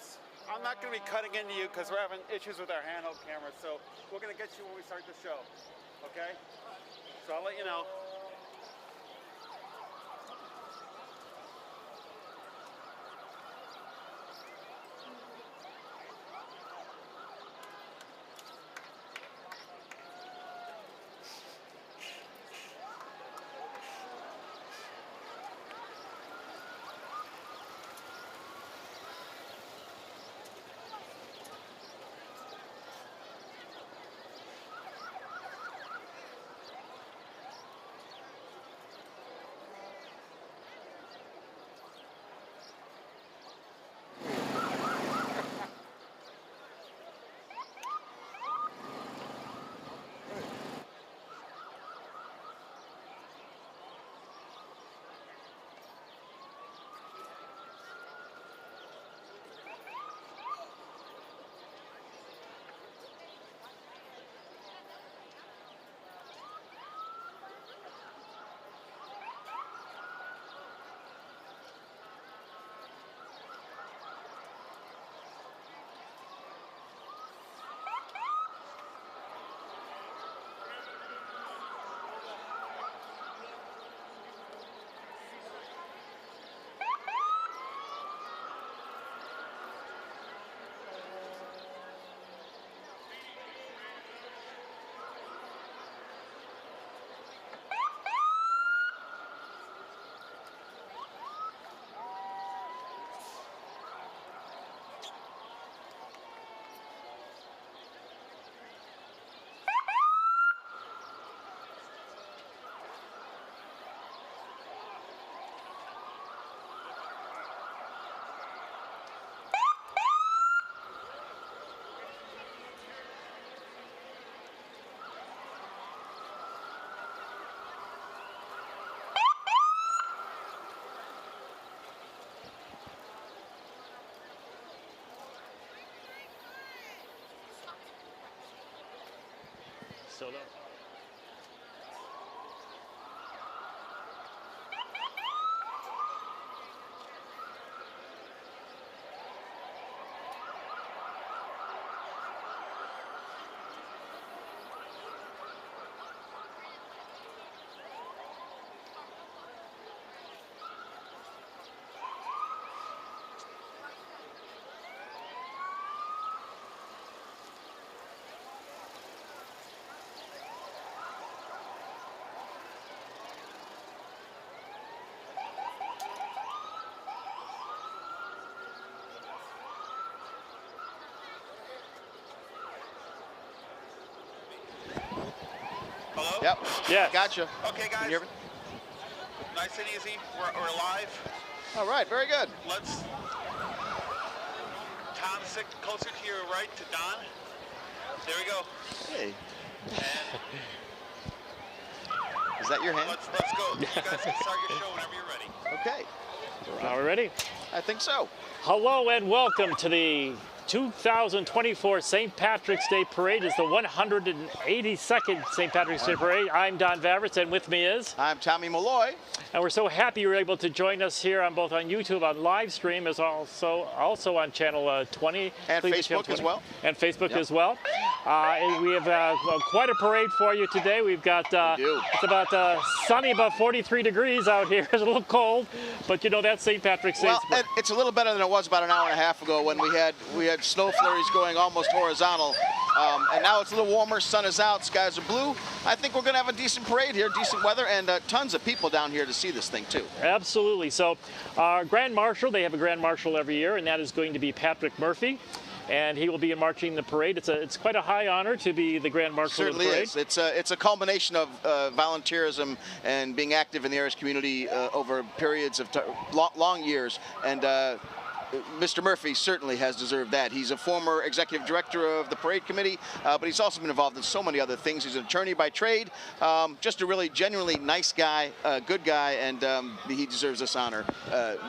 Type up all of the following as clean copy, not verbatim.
guys, I'm not going to be cutting into you because we're having issues with our handheld cameras, so we're going to get you when we start the show, okay? So I'll let you know. Solo. Hello? Yep. Yeah. Gotcha. Okay, guys. Can you hear me? Nice and easy. We're live. All right. Very good. Let's. Tom, sit closer to your right to Don. There we go. Hey. And Is that your hand? let's go. You guys can start your show whenever you're ready. Okay. Are we ready? I think so. Hello and welcome to the 2024 St. Patrick's Day Parade. It's the 182nd St. Patrick's Day Parade. I'm Don Vavrits, and with me is... I'm Tommy Malloy. And we're so happy you're able to join us here on both on YouTube on live stream, as also on channel 20. And Facebook as well. And Facebook as well. And we have quite a parade for you today. We've got it's about sunny, about 43 degrees out here. It's a little cold, but you know that's St. Patrick's Day. Well, it's a little better than it was about an hour and a half ago when we had snow flurries going almost horizontal, and now it's a little warmer. Sun is out, skies are blue. I think we're going to have a decent parade here, decent weather, and tons of people down here to see this thing too. Absolutely. So our Grand Marshal, they have a Grand Marshal every year, and that is going to be Patrick Murphy. And he will be marching the parade. It's quite a high honor to be the Grand Marshal of the parade. Certainly is. It's a culmination of volunteerism and being active in the Irish community over periods of long years. And Mr. Murphy certainly has deserved that. He's a former executive director of the parade committee, but he's also been involved in so many other things. He's an attorney by trade, just a really genuinely nice guy, good guy, and he deserves this honor,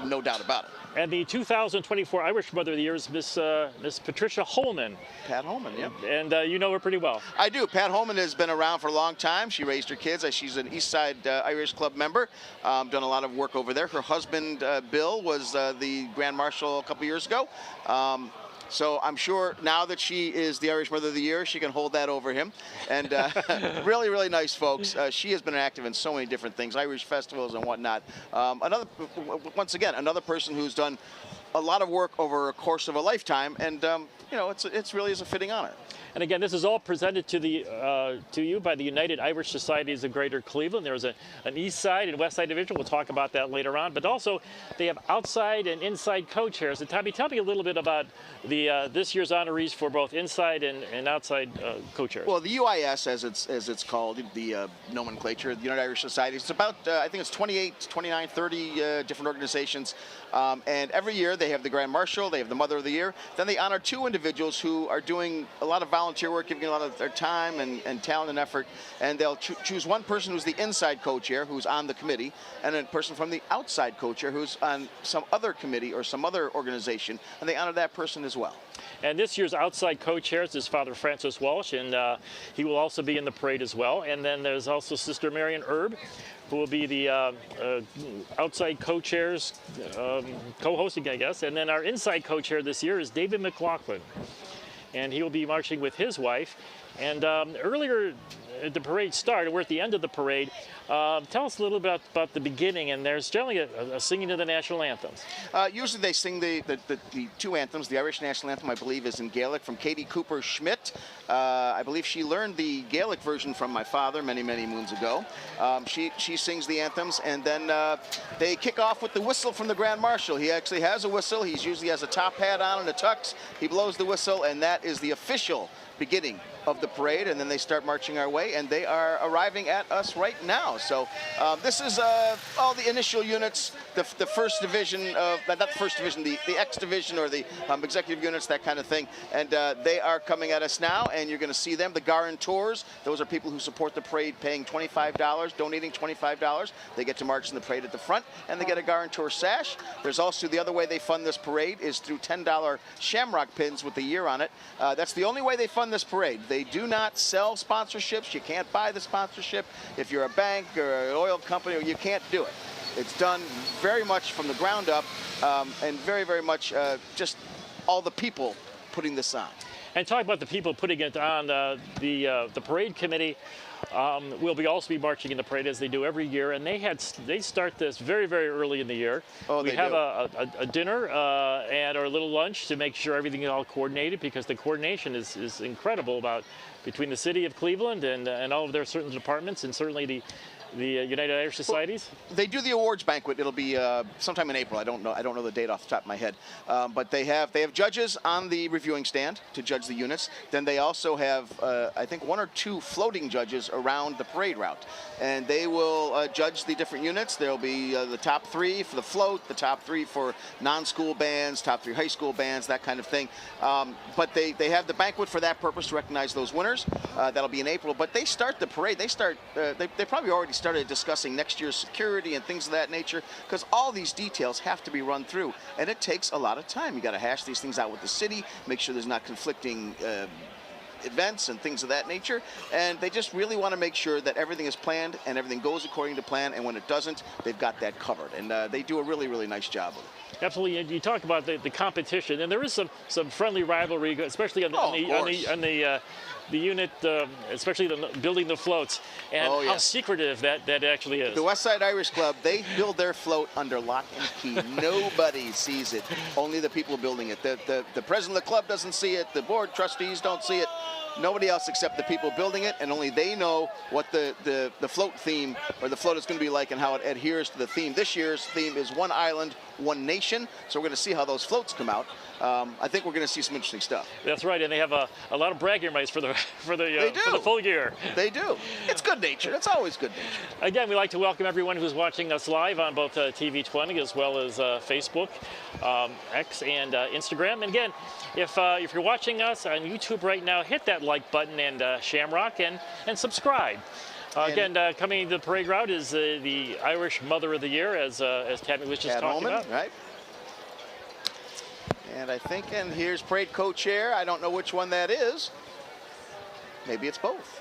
no doubt about it. And the 2024 Irish Mother of the Year is Miss Patricia Holman. Pat Holman, yeah. And you know her pretty well. I do. Pat Holman has been around for a long time. She raised her kids. She's an East Side Irish Club member. Done a lot of work over there. Her husband, Bill, was the Grand Marshal a couple years ago. So I'm sure now that she is the Irish Mother of the Year, she can hold that over him. And really, really nice folks. She has been active in so many different things, Irish festivals and whatnot. Once again, another person who's done a lot of work over a course of a lifetime, and you know, it's really is a fitting honor. And again, this is all presented to you by the United Irish Societies of Greater Cleveland. There's an East Side and West Side division. We'll talk about that later on. But also, they have outside and inside co-chairs. And Tommy, tell me a little bit about the this year's honorees for both inside and outside co-chairs. Well, the UIS, as it's called, the nomenclature, the United Irish Societies. It's about I think it's 28, 29, 30 different organizations. And every year they have the Grand Marshal, they have the Mother of the Year. Then they honor two individuals who are doing a lot of volunteer work, giving a lot of their time and talent and effort. And they'll choose one person who's the inside co-chair, who's on the committee, and a person from the outside co-chair who's on some other committee or some other organization, and they honor that person as well. And this year's outside co-chairs is Father Francis Walsh, and he will also be in the parade as well. And then there's also Sister Marion Erb, who will be the outside co-chairs, co-hosting, I guess. And then our inside co-chair this year is David McLaughlin, and he will be marching with his wife. And earlier the parade started, we're at the end of the parade. Tell us a little bit about the beginning, and there's generally a singing of the national anthems. Usually they sing the two anthems. The Irish national anthem, I believe, is in Gaelic from Katie Cooper Schmidt. I believe she learned the Gaelic version from my father many, many moons ago. She sings the anthems, and then they kick off with the whistle from the Grand Marshal. He actually has a whistle. He usually has a top hat on and a tux. He blows the whistle, and that is the official beginning of the parade, and then they start marching our way, and they are arriving at us right now. So this is all the initial units, the first division of, not the first division, the X division or the executive units, that kind of thing. And they are coming at us now, and you're going to see them. The guarantors, those are people who support the parade, paying $25, donating $25. They get to march in the parade at the front, and they get a guarantor sash. There's also the other way they fund this parade is through $10 shamrock pins with the year on it. That's the only way they fund this parade. They do not sell sponsorships. You can't buy the sponsorship. If you're a bank or an oil company, you can't do it. It's done very much from the ground up, and very, very much just all the people putting this on. And talk about the people putting it on. The parade committee will also be marching in the parade as they do every year, and they start this very, very early in the year. Oh, we have a dinner and our little lunch to make sure everything is all coordinated, because the coordination is incredible between the city of Cleveland and all of their certain departments, and certainly the United Irish Societies. Well, they do the awards banquet. It'll be sometime in April. I don't know the date off the top of my head. But they have judges on the reviewing stand to judge the units. Then they also have I think 1 or 2 floating judges around the parade route, and they will judge the different units. There'll be the top 3 for the float, the top 3 for non-school bands, top 3 high school bands, that kind of thing. But they have the banquet for that purpose, to recognize those winners. That'll be in April. But they start the parade. They probably already started discussing next year's security and things of that nature, because all these details have to be run through, and it takes a lot of time. You got to hash these things out with the city, make sure there's not conflicting events and things of that nature, and they just really want to make sure that everything is planned and everything goes according to plan, and when it doesn't, they've got that covered, and they do a really, really nice job of it. Absolutely. And you talk about the competition, and there is some friendly rivalry, especially on the unit, especially building the floats, and how secretive that actually is. The West Side Irish Club, they build their float under lock and key. Nobody sees it, only the people building it. The president of the club doesn't see it, the board trustees don't see it, nobody else except the people building it, and only they know what the float theme or the float is going to be like and how it adheres to the theme. This year's theme is One Island, One Nation, so we're going to see how those floats come out. I think we're going to see some interesting stuff. That's right, and they have a lot of bragging rights for the full year. They do. It's good nature. It's always good nature. Again, we'd like to welcome everyone who's watching us live on both TV 20 as well as Facebook, X, and Instagram. And again, if you're watching us on YouTube right now, hit that like button and shamrock and subscribe. Again, coming to the parade route is the Irish Mother of the Year, as Tammy was just talking about. Right. And I think, and here's parade co-chair. I don't know which one that is. Maybe it's both.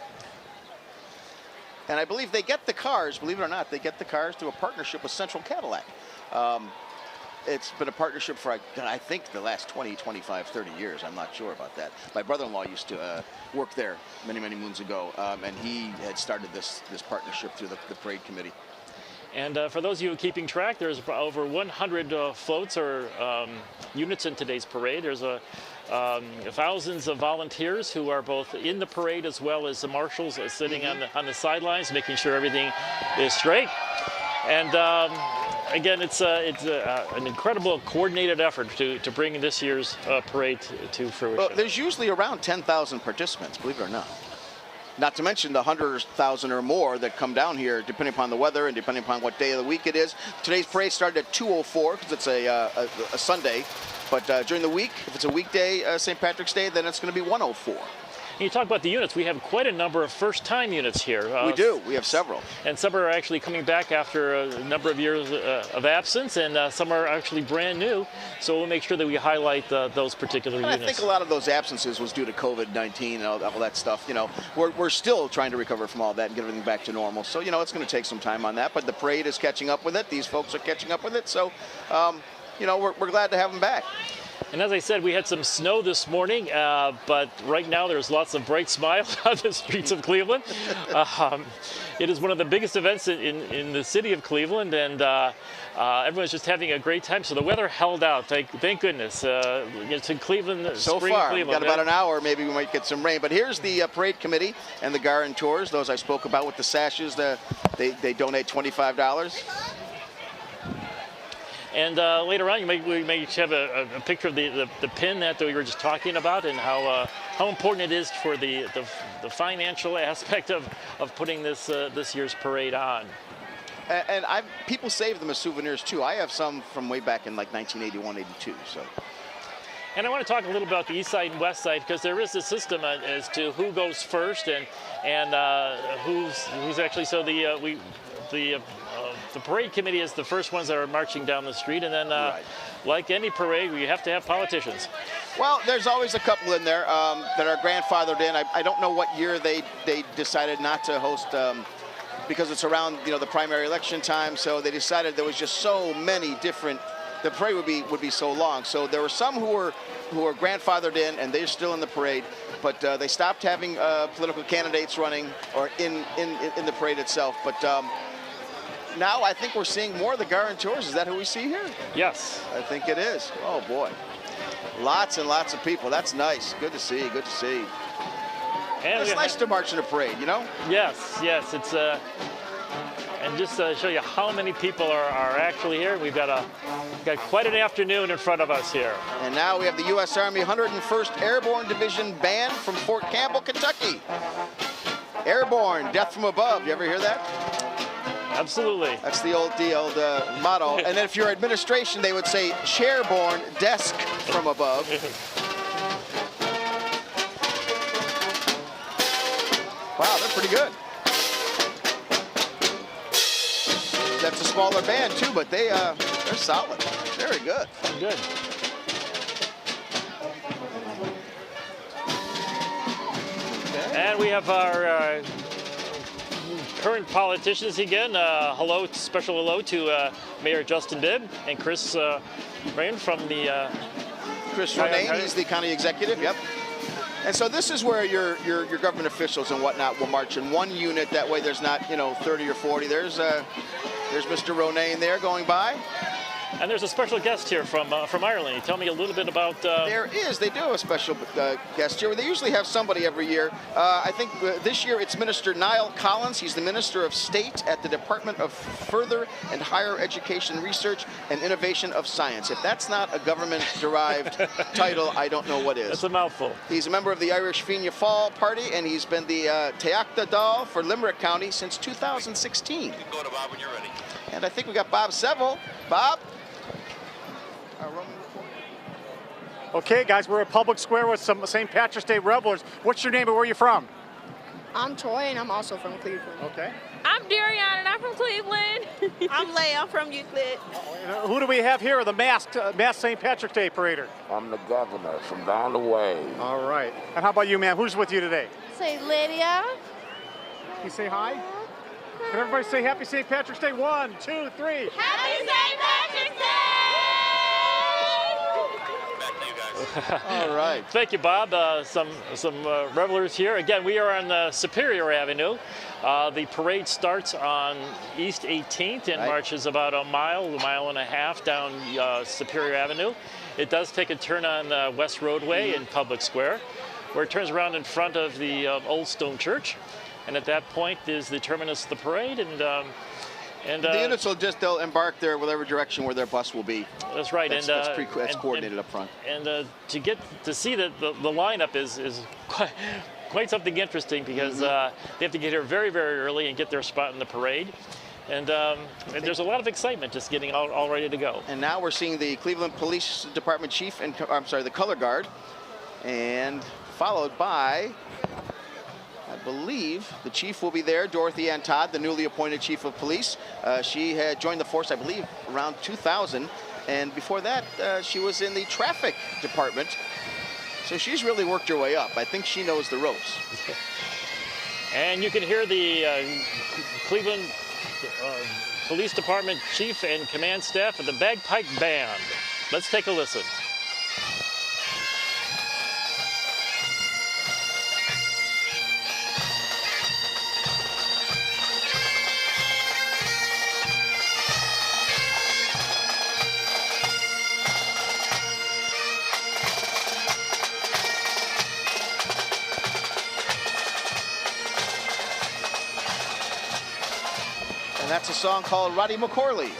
And I believe they get the cars, believe it or not, they get the cars through a partnership with Central Cadillac. It's been a partnership for, I think, the last 20, 25, 30 years. I'm not sure about that. My brother-in-law used to work there many, many moons ago, and he had started this partnership through the parade committee. And for those of you keeping track, there's over 100 floats or units in today's parade. There's thousands of volunteers who are both in the parade as well as the marshals sitting on the sidelines, making sure everything is straight. And again, it's an incredible coordinated effort to bring this year's parade to fruition. Well, there's usually around 10,000 participants, believe it or not. Not to mention the 100,000 or more that come down here, depending upon the weather and depending upon what day of the week it is. Today's parade started at 2:04 because it's a Sunday. But during the week, if it's a weekday, St. Patrick's Day, then it's going to be 1:04. You talk about the units. We have quite a number of first-time units here. We do. We have several. And some are actually coming back after a number of years of absence, and some are actually brand new. So we'll make sure that we highlight those particular units. I think a lot of those absences was due to COVID-19 and all that stuff. You know, we're still trying to recover from all that and get everything back to normal. So, you know, it's going to take some time on that. But the parade is catching up with it. These folks are catching up with it. So, you know, we're glad to have them back. And as I said, we had some snow this morning, but right now there's lots of bright smiles on the streets of Cleveland. It is one of the biggest events in the city of Cleveland, and everyone's just having a great time. So the weather held out, thank goodness. It's in Cleveland, so spring far, Cleveland. We've got about an hour, maybe we might get some rain. But here's the parade committee and the guarantors, those I spoke about with the sashes. They donate $25. And later on, we may have a picture of the pin that we were just talking about, and how important it is for the financial aspect of putting this year's parade on. And people save them as souvenirs too. I have some from way back in like 1981, 82. So. And I want to talk a little about the east side and west side, because there is a system as to who goes first and who's actually. So the parade committee is the first ones that are marching down the street, and then right. Like any parade, we have to have politicians. Well, there's always a couple in there that are grandfathered in. I don't know what year they decided not to host because it's around the primary election time. So they decided there was just so many different. The parade would be so long. So there were some who were grandfathered in, and they're still in the parade. But they stopped having political candidates running or in the parade itself. But now I think we're seeing more of the guarantors. Is that who we see here? Yes. I think it is. Oh, boy. Lots and lots of people. That's nice. Good to see. Good to see. And it's nice to march in a parade, you know? Yes, yes. It's and just to show you how many people are actually here, we've got quite an afternoon in front of us here. And now we have the U.S. Army 101st Airborne Division Band from Fort Campbell, Kentucky. Airborne, death from above. You ever hear that? Absolutely. That's the old motto. And then if you're administration, they would say chairborne, desk from above. Wow, they're pretty good. That's a smaller band too, but they're solid. Very good. Good. Okay. And we have our current politicians again. Special hello to Mayor Justin Bibb and Chris Rain from the. Chris Rain, he's the county executive. Yep. And so this is where your government officials and whatnot will march in one unit. That way, there's not 30 or 40. There's Mr. Ronayne there going by. And there's a special guest here from Ireland. Tell me a little bit about. There is. They do have a special guest here. They usually have somebody every year. I think this year it's Minister Niall Collins. He's the Minister of State at the Department of Further and Higher Education Research and Innovation of Science. If that's not a government-derived title, I don't know what is. That's a mouthful. He's a member of the Irish Fianna Fáil Party, and he's been the Teachta Dáil for Limerick County since 2016. You can go to Bob when you're ready. And I think we got Bob Seville. Bob? Okay, guys, we're at Public Square with some St. Patrick's Day revelers. What's your name and where are you from? I'm Troy, and I'm also from Cleveland. Okay. I'm Darian, and I'm from Cleveland. I'm Leigh. I'm from Euclid. Who do we have here? The masked St. Patrick's Day parader. I'm the governor from down the way. All right. And how about you, ma'am? Who's with you today? Say Lydia. Can you say hi? Can everybody say Happy St. Patrick's Day? 1, 2, 3. Happy St. Patrick's Day! All right. Thank you, Bob. Some revelers here. Again, we are on Superior Avenue. The parade starts on East 18th and marches about a mile and a half down Superior Avenue. It does take a turn on West Roadway in Public Square, where it turns around in front of the Old Stone Church. And at that point is the terminus of the parade, and the units will they'll embark there whatever direction where their bus will be. That's right. That's coordinated up front. And to get to see the lineup is quite something interesting, because they have to get here very, very early and get their spot in the parade. And there's a lot of excitement just getting all ready to go. And now we're seeing the Cleveland Police Department Chief, and the Color Guard, and followed by, I believe, the chief will be there, Dorothy Ann Todd, the newly appointed chief of police. She had joined the force, I believe, around 2000. And before that, she was in the traffic department. So she's really worked her way up. I think she knows the ropes. And you can hear the Cleveland Police Department chief and command staff of the Bagpipe Band. Let's take a listen. That's a song called Roddy McCorley.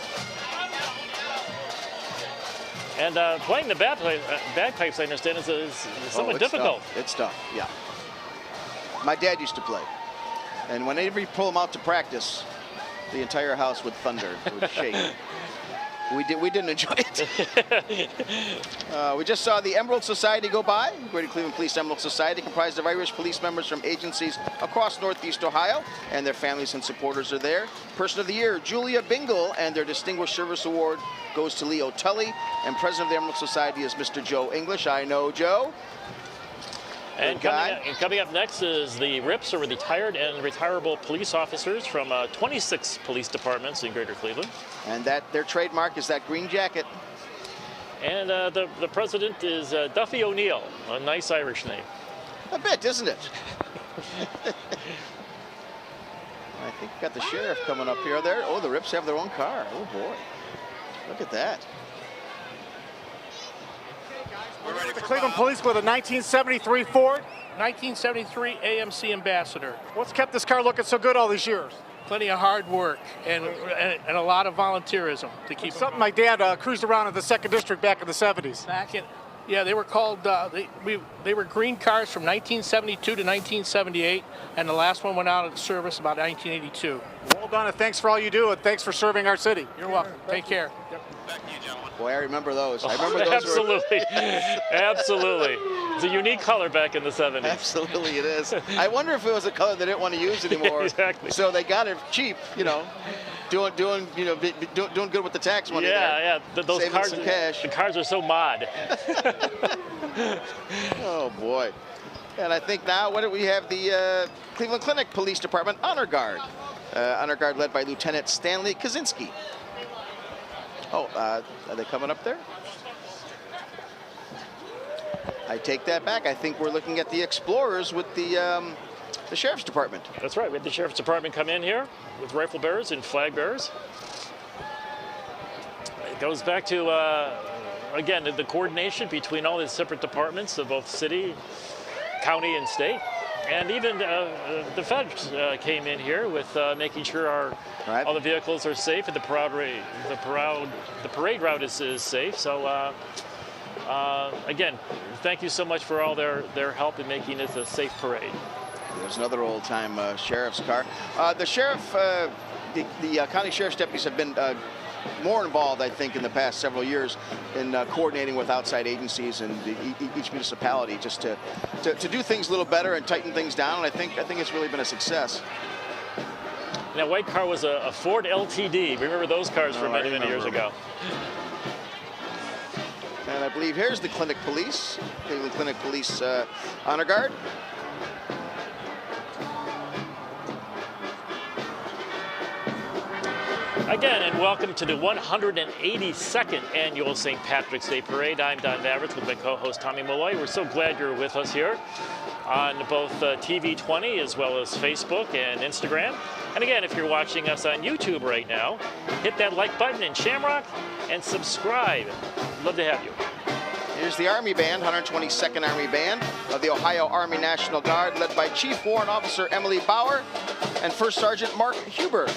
And playing the bagpipes, I understand, is somewhat difficult. Tough. It's tough, yeah. My dad used to play. And whenever you pull them out to practice, the entire house would thunder, it would shake. We didn't enjoy it. We just saw the Emerald Society go by. Greater Cleveland Police Emerald Society, comprised of Irish police members from agencies across Northeast Ohio, and their families and supporters are there. Person of the Year, Julia Bingle, and their Distinguished Service Award goes to Leo Tully. And President of the Emerald Society is Mr. Joe English. I know Joe. And coming up next is the RIPS, or retired and retirable police officers from 26 police departments in Greater Cleveland. And their trademark is that green jacket. And the president is Duffy O'Neill, a nice Irish name. A bit, isn't it? I think we've got the sheriff coming up here. There. Oh, the RIPS have their own car. Oh, boy. Look at that. We're ready. The Cleveland Police with a 1973 Ford. 1973 AMC Ambassador. What's kept this car looking so good all these years? Plenty of hard work and a lot of volunteerism to keep. Something my dad cruised around in the 2nd District back in the 70s. Yeah, they were called. They were green cars from 1972 to 1978, and the last one went out of service about 1982. Well done, and thanks for all you do, and thanks for serving our city. You're welcome. Take care. Yep. Back to you, gentlemen. Boy, I remember those. I remember those. Absolutely. Absolutely. It's a unique color back in the 70s. Absolutely, it is. I wonder if it was a color they didn't want to use anymore. Exactly. So they got it cheap, doing good with the tax money. Yeah. Those saving cars, some cash. the cars are so mod. Oh boy. And I think now, what do we have? The Cleveland Clinic Police Department Honor Guard. Honor Guard led by Lieutenant Stanley Kaczynski. Oh, are they coming up there? I take that back. I think we're looking at the Explorers with the Sheriff's Department. That's right. We had the Sheriff's Department come in here with rifle bearers and flag bearers. It goes back to, again, the coordination between all the separate departments of both city, county, and state. And even the feds came in here with making sure all the vehicles are safe and the parade route is safe. So again, thank you so much for all their help in making this a safe parade. There's another old-time sheriff's car. The sheriff, the county sheriff's deputies have been more involved, I think, in the past several years in coordinating with outside agencies and each municipality just to do things a little better and tighten things down. And I think it's really been a success. And that white car was a Ford LTD. Remember those cars from many years ago. And I believe here's the Clinic Police, Cleveland Clinic Police Honor Guard. Again, and welcome to the 182nd Annual St. Patrick's Day Parade. I'm Don Vavrich with my co-host Tommy Malloy. We're so glad you're with us here on both TV 20 as well as Facebook and Instagram. And again, if you're watching us on YouTube right now, hit that like button in Shamrock and subscribe. Love to have you. Here's the Army Band, 122nd Army Band of the Ohio Army National Guard, led by Chief Warrant Officer Emily Bauer and First Sergeant Mark Huber.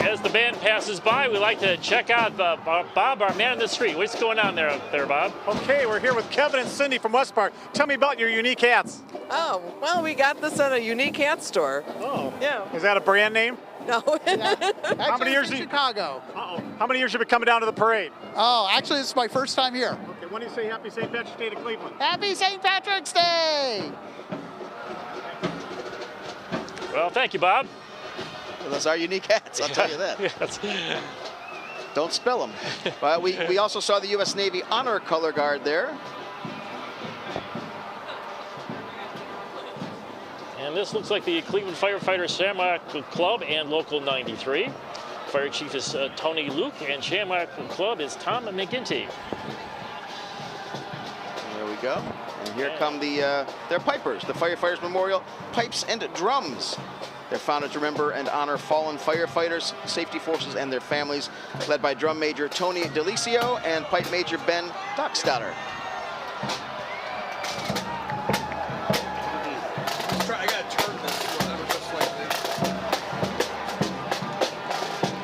As the band passes by, we like to check out Bob, our man in the street. What's going on there, Bob? Okay, we're here with Kevin and Cindy from West Park. Tell me about your unique hats. Oh, well, we got this at a unique hat store. Oh. Yeah. Is that a brand name? No. How many years? Chicago. How many years have you been coming down to the parade? Oh, actually, this is my first time here. Okay, when do you say Happy St. Patrick's Day to Cleveland? Happy St. Patrick's Day! Well, thank you, Bob. Well, those are unique hats, I'll tell you that. Yes. Don't spill them. We also saw the U.S. Navy Honor Color Guard there. And this looks like the Cleveland Firefighters Shamrock Club and Local 93. Fire Chief is Tony Luke, and Shamrock Club is Tom McGinty. There we go. And here come their pipers, the Firefighters Memorial Pipes and Drums. They're founded to remember and honor fallen firefighters, safety forces, and their families, led by Drum Major Tony Delicio and Pipe Major Ben Dockstader. I gotta turn this whatever, just like this.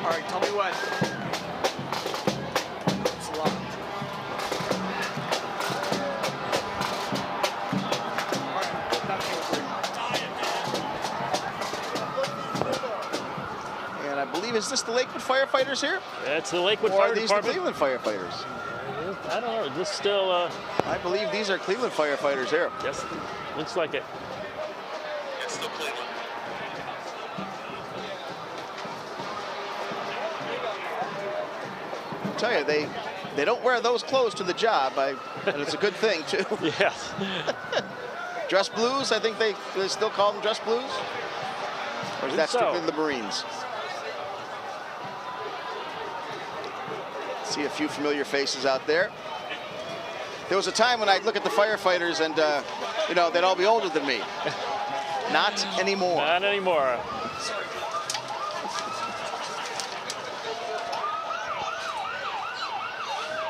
All right, tell me what. It's locked. And I believe, is this the Lakewood firefighters here? That's the Lakewood Or Fire are these Department. the Cleveland firefighters? I don't know. This still. I believe these are Cleveland firefighters here. Yes, looks like it. It's still Cleveland. I tell you, they don't wear those clothes to the job, and it's a good thing too. Yes. Dress blues, I think they still call them dress blues? Or is that so. strictly the Marines? See a few familiar faces out there. There was a time when I'd look at the firefighters and, you know, they'd all be older than me. Not anymore. Not anymore.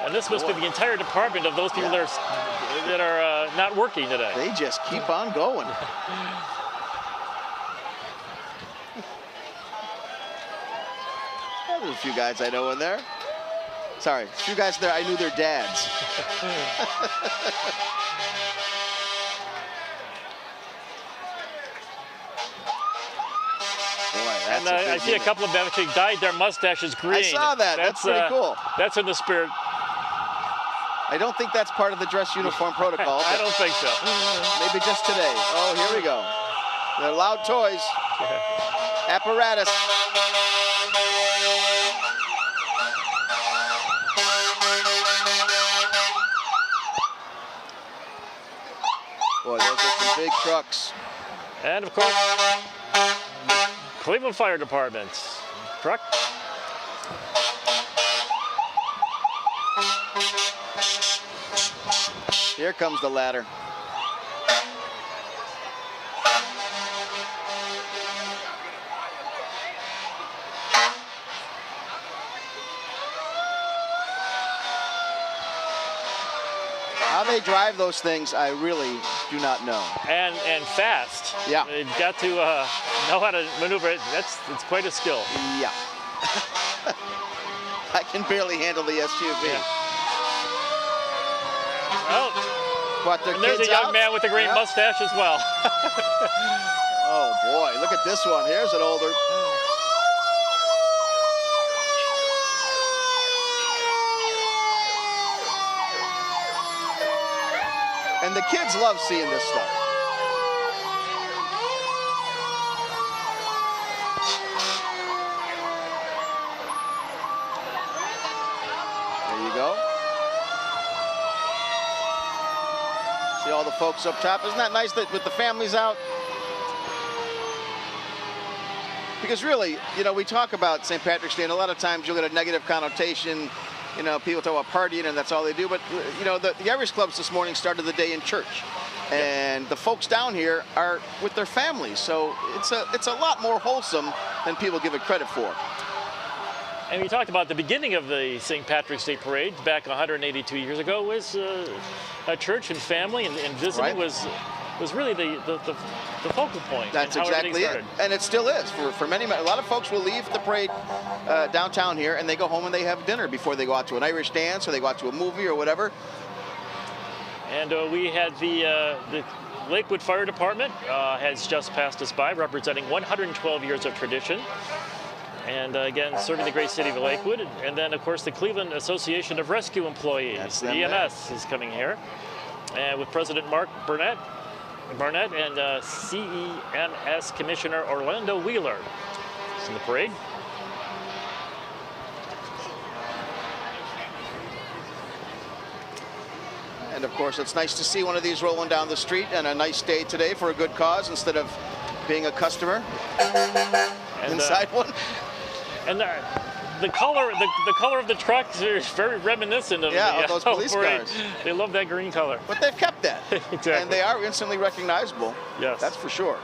And this must be the entire department of those people that are not working today. They just keep on going. There's a few guys I know in there. Sorry, a few guys there, I knew their dads. Boy, And I see a couple of them actually dyed their mustaches green. I saw that. That's pretty cool. That's in the spirit. I don't think that's part of the dress uniform protocol. I don't think so. Maybe just today. Oh, here we go. The loud toys. Apparatus. Boy, those are some big trucks. And of course, Cleveland Fire Department truck. Here comes the ladder. How they drive those things, I really do not know. And fast. Yeah. They've got to know how to maneuver it. It's quite a skill. Yeah. I can barely handle the SUV. Yeah. Oh, Brought their And there's kids a young out. man with a green Yep. mustache as well. Oh boy, look at this one. Here's an older. And the kids love seeing this stuff. There you go. See all the folks up top. Isn't that nice that with the families out? Because really, you know, we talk about St. Patrick's Day, and a lot of times you'll get a negative connotation. You know, people talk about partying and that's all they do. But, you know, the Irish clubs this morning started the day in church. And the folks down here are with their families. So it's a lot more wholesome than people give it credit for. And we talked about the beginning of the St. Patrick's Day Parade back 182 years ago was a church and family, and visiting Right. was really the focal point. That's and how exactly everything it. started. And it still is. For many, a lot of folks will leave the parade downtown here and they go home and they have dinner before they go out to an Irish dance or they go out to a movie or whatever. And we had the Lakewood Fire Department has just passed us by, representing 112 years of tradition. And again, serving the great city of Lakewood. And then, of course, the Cleveland Association of Rescue Employees, That's the them EMS, is coming here. And with President Mark Barnett and CEMS Commissioner Orlando Wheeler. It's in the parade. And of course, it's nice to see one of these rolling down the street, and a nice day today for a good cause instead of being a customer And, inside one. And the color of the trucks is very reminiscent of Yeah, the of those police parade. cars. They love that green color. But they've kept that. Exactly. And they are instantly recognizable. Yes. That's for sure.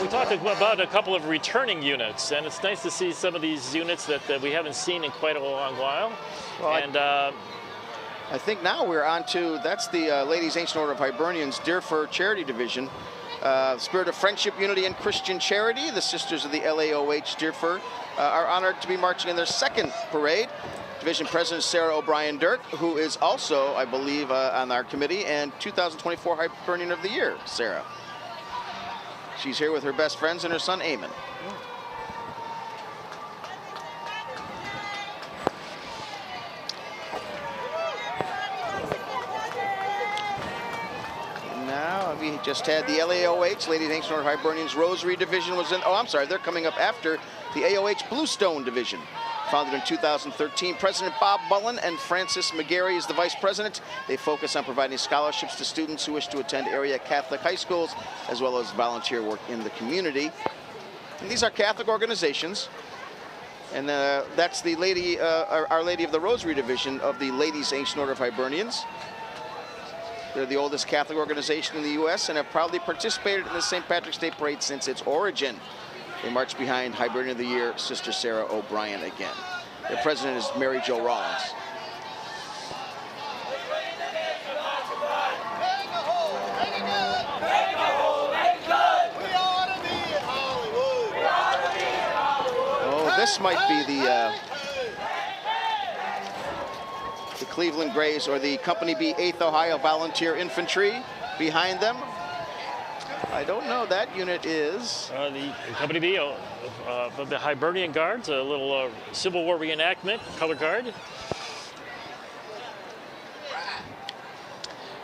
We talked about a couple of returning units, and it's nice to see some of these units that we haven't seen in quite a long while. Well, And I think now we're on to, that's the Ladies Ancient Order of Hibernians Deerfur Charity Division. Spirit of Friendship, Unity, and Christian Charity. The Sisters of the LAOH Deerfur are honored to be marching in their second parade. Division President Sarah O'Brien Dirk, who is also, I believe, on our committee, and 2024 Hibernian of the Year, Sarah. She's here with her best friends and her son, Eamon. Now, we just had the LAOH, Ladies Ancient Order of Hibernians Rosary Division was in, oh, I'm sorry, they're coming up after the AOH Bluestone Division. Founded in 2013, President Bob Mullen and Francis McGarry is the vice president. They focus on providing scholarships to students who wish to attend area Catholic high schools, as well as volunteer work in the community. And these are Catholic organizations. And that's the Lady, Our Lady of the Rosary Division of the Ladies Ancient Order of Hibernians. They're the oldest Catholic organization in the U.S. and have proudly participated in the St. Patrick's Day Parade since its origin. They march behind Hibernian of the Year, Sister Sarah O'Brien again. Their president is Mary Jo Rollins. Oh, this might be the Cleveland Grays or the Company B 8th Ohio Volunteer Infantry behind them. I don't know. That unit is the Company B of the Hibernian Guards, a little Civil War reenactment, color guard.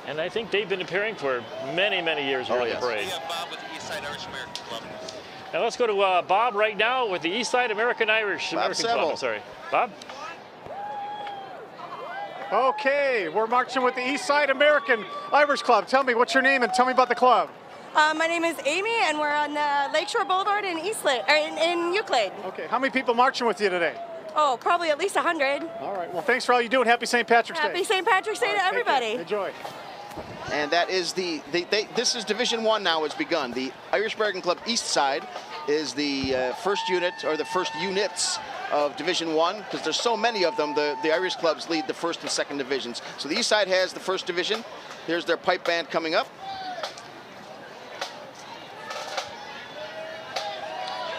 And I think they've been appearing for many, many years here in the parade. Yeah, Bob with the Eastside Irish American Club. Now let's go to Bob right now with the Eastside American Club. I'm sorry, Bob. Okay, we're marching with the Eastside American Irish Club. Tell me, what's your name and tell me about the club. My name is Amy, and we're on Lakeshore Boulevard in in Euclid. Okay, how many people marching with you today? Oh, probably at least 100. All right, well, thanks for all you do, and happy St. Patrick's Day. Happy St. Patrick's Day to everybody. Enjoy. And that is this is Division 1 now has begun. The Irish American Club East Side is the first unit, or the first units of Division 1, because there's so many of them. The Irish clubs lead the first and second divisions. So the East Side has the first division. Here's their pipe band coming up.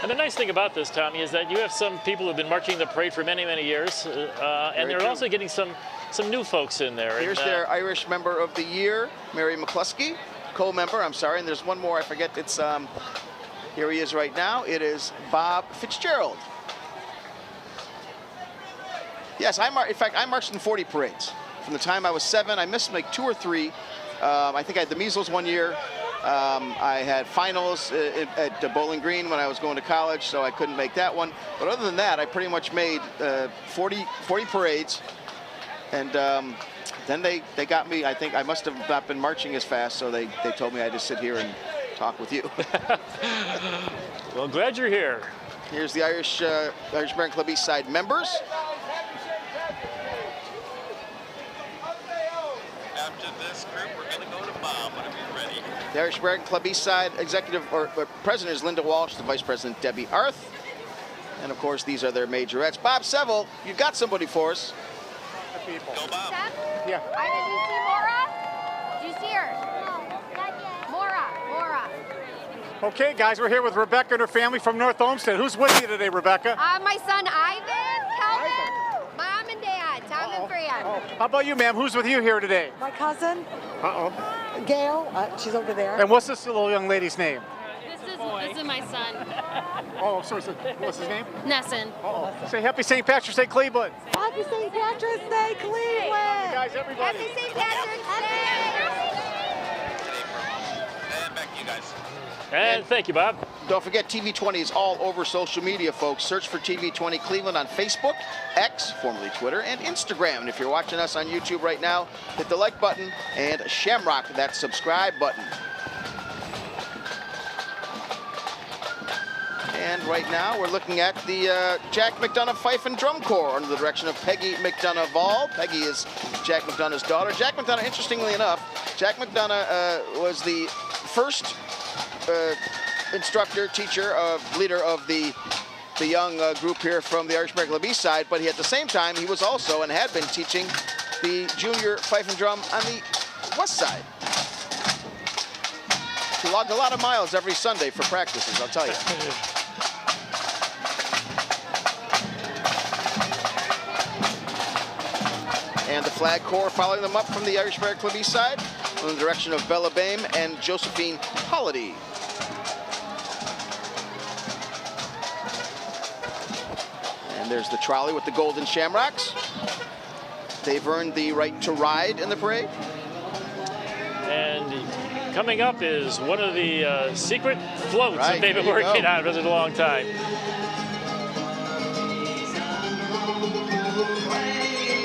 And the nice thing about this, Tommy, is that you have some people who've been marching the parade for many, many years, and they're also getting some new folks in there. Here's their Irish Member of the Year, Mary McCluskey, co-member, I'm sorry, and there's one more, I forget, it's, here he is right now, it is Bob Fitzgerald. Yes, in fact, I marched in 40 parades. From the time I was 7, I missed like 2 or 3. I think I had the measles one year. I had finals at Bowling Green when I was going to college, so I couldn't make that one. But other than that, I pretty much made 40 parades. And then they got me, I think I must have not been marching as fast, so they told me I had to sit here and talk with you. Well, glad you're here. Here's the Irish American Club East Side members. After this group, we're going to go to Bob whenever you're ready. The Irish American Club East Side executive or president is Linda Walsh, the vice president Debbie Arth. And of course, these are their majorettes. Bob Seville, you've got somebody for us. Go Bob. Yeah. Ivan, do you see Maura? Do you see her? No, not yet. Maura. Okay, guys, we're here with Rebecca and her family from North Olmsted. Who's with you today, Rebecca? My son Ivan, Kelvin, Mom and Dad, Tom and Fran. Oh. How about you, ma'am? Who's with you here today? My cousin, Uh-oh. Gail, she's over there. And what's this little young lady's name? This is my son, Oh, sorry, what's his name? Nesson. Uh-oh. Say Happy St. Patrick's Day, Cleveland. Happy St. Patrick's Day, Cleveland. Hey, guys, everybody. Happy St. Patrick's Day. And back to you guys. And thank you, Bob. Don't forget, TV20 is all over social media, folks. Search for TV20 Cleveland on Facebook, X, formerly Twitter, and Instagram. And if you're watching us on YouTube right now, hit the like button and shamrock that subscribe button. And right now, we're looking at the Jack McDonough Fife and Drum Corps under the direction of Peggy McDonough Vall. Peggy is Jack McDonough's daughter. Jack McDonough, interestingly enough, Jack McDonough was the first instructor, teacher, leader of the young group here from the Irish American Club East Side, but at the same time, he was also and had been teaching the junior fife and drum on the west side. He logged a lot of miles every Sunday for practices, I'll tell you. And the Flag Corps following them up from the Irish American Club East Side in the direction of Bella Bame and Josephine Holiday. And there's the trolley with the golden shamrocks. They've earned the right to ride in the parade. And coming up is one of the secret floats that they've been there you working go. on for a long time.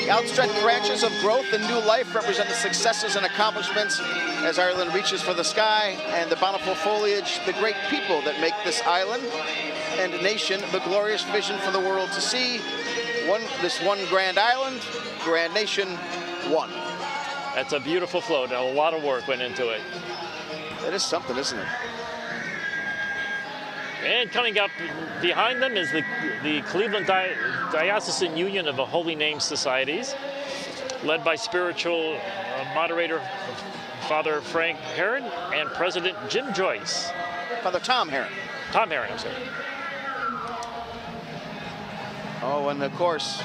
The outstretched branches of growth and new life represent the successes and accomplishments as Ireland reaches for the sky, and the bountiful foliage, the great people that make this island and nation the glorious vision for the world to see. This one grand island, grand nation, one. That's a beautiful float, and a lot of work went into it. That is something, isn't it? And coming up behind them is the Cleveland Diocesan Union of the Holy Name Societies, led by spiritual moderator Father Frank Heron and President Jim Joyce. Father Tom Heron. Tom Heron, I'm sorry. Oh, and of course,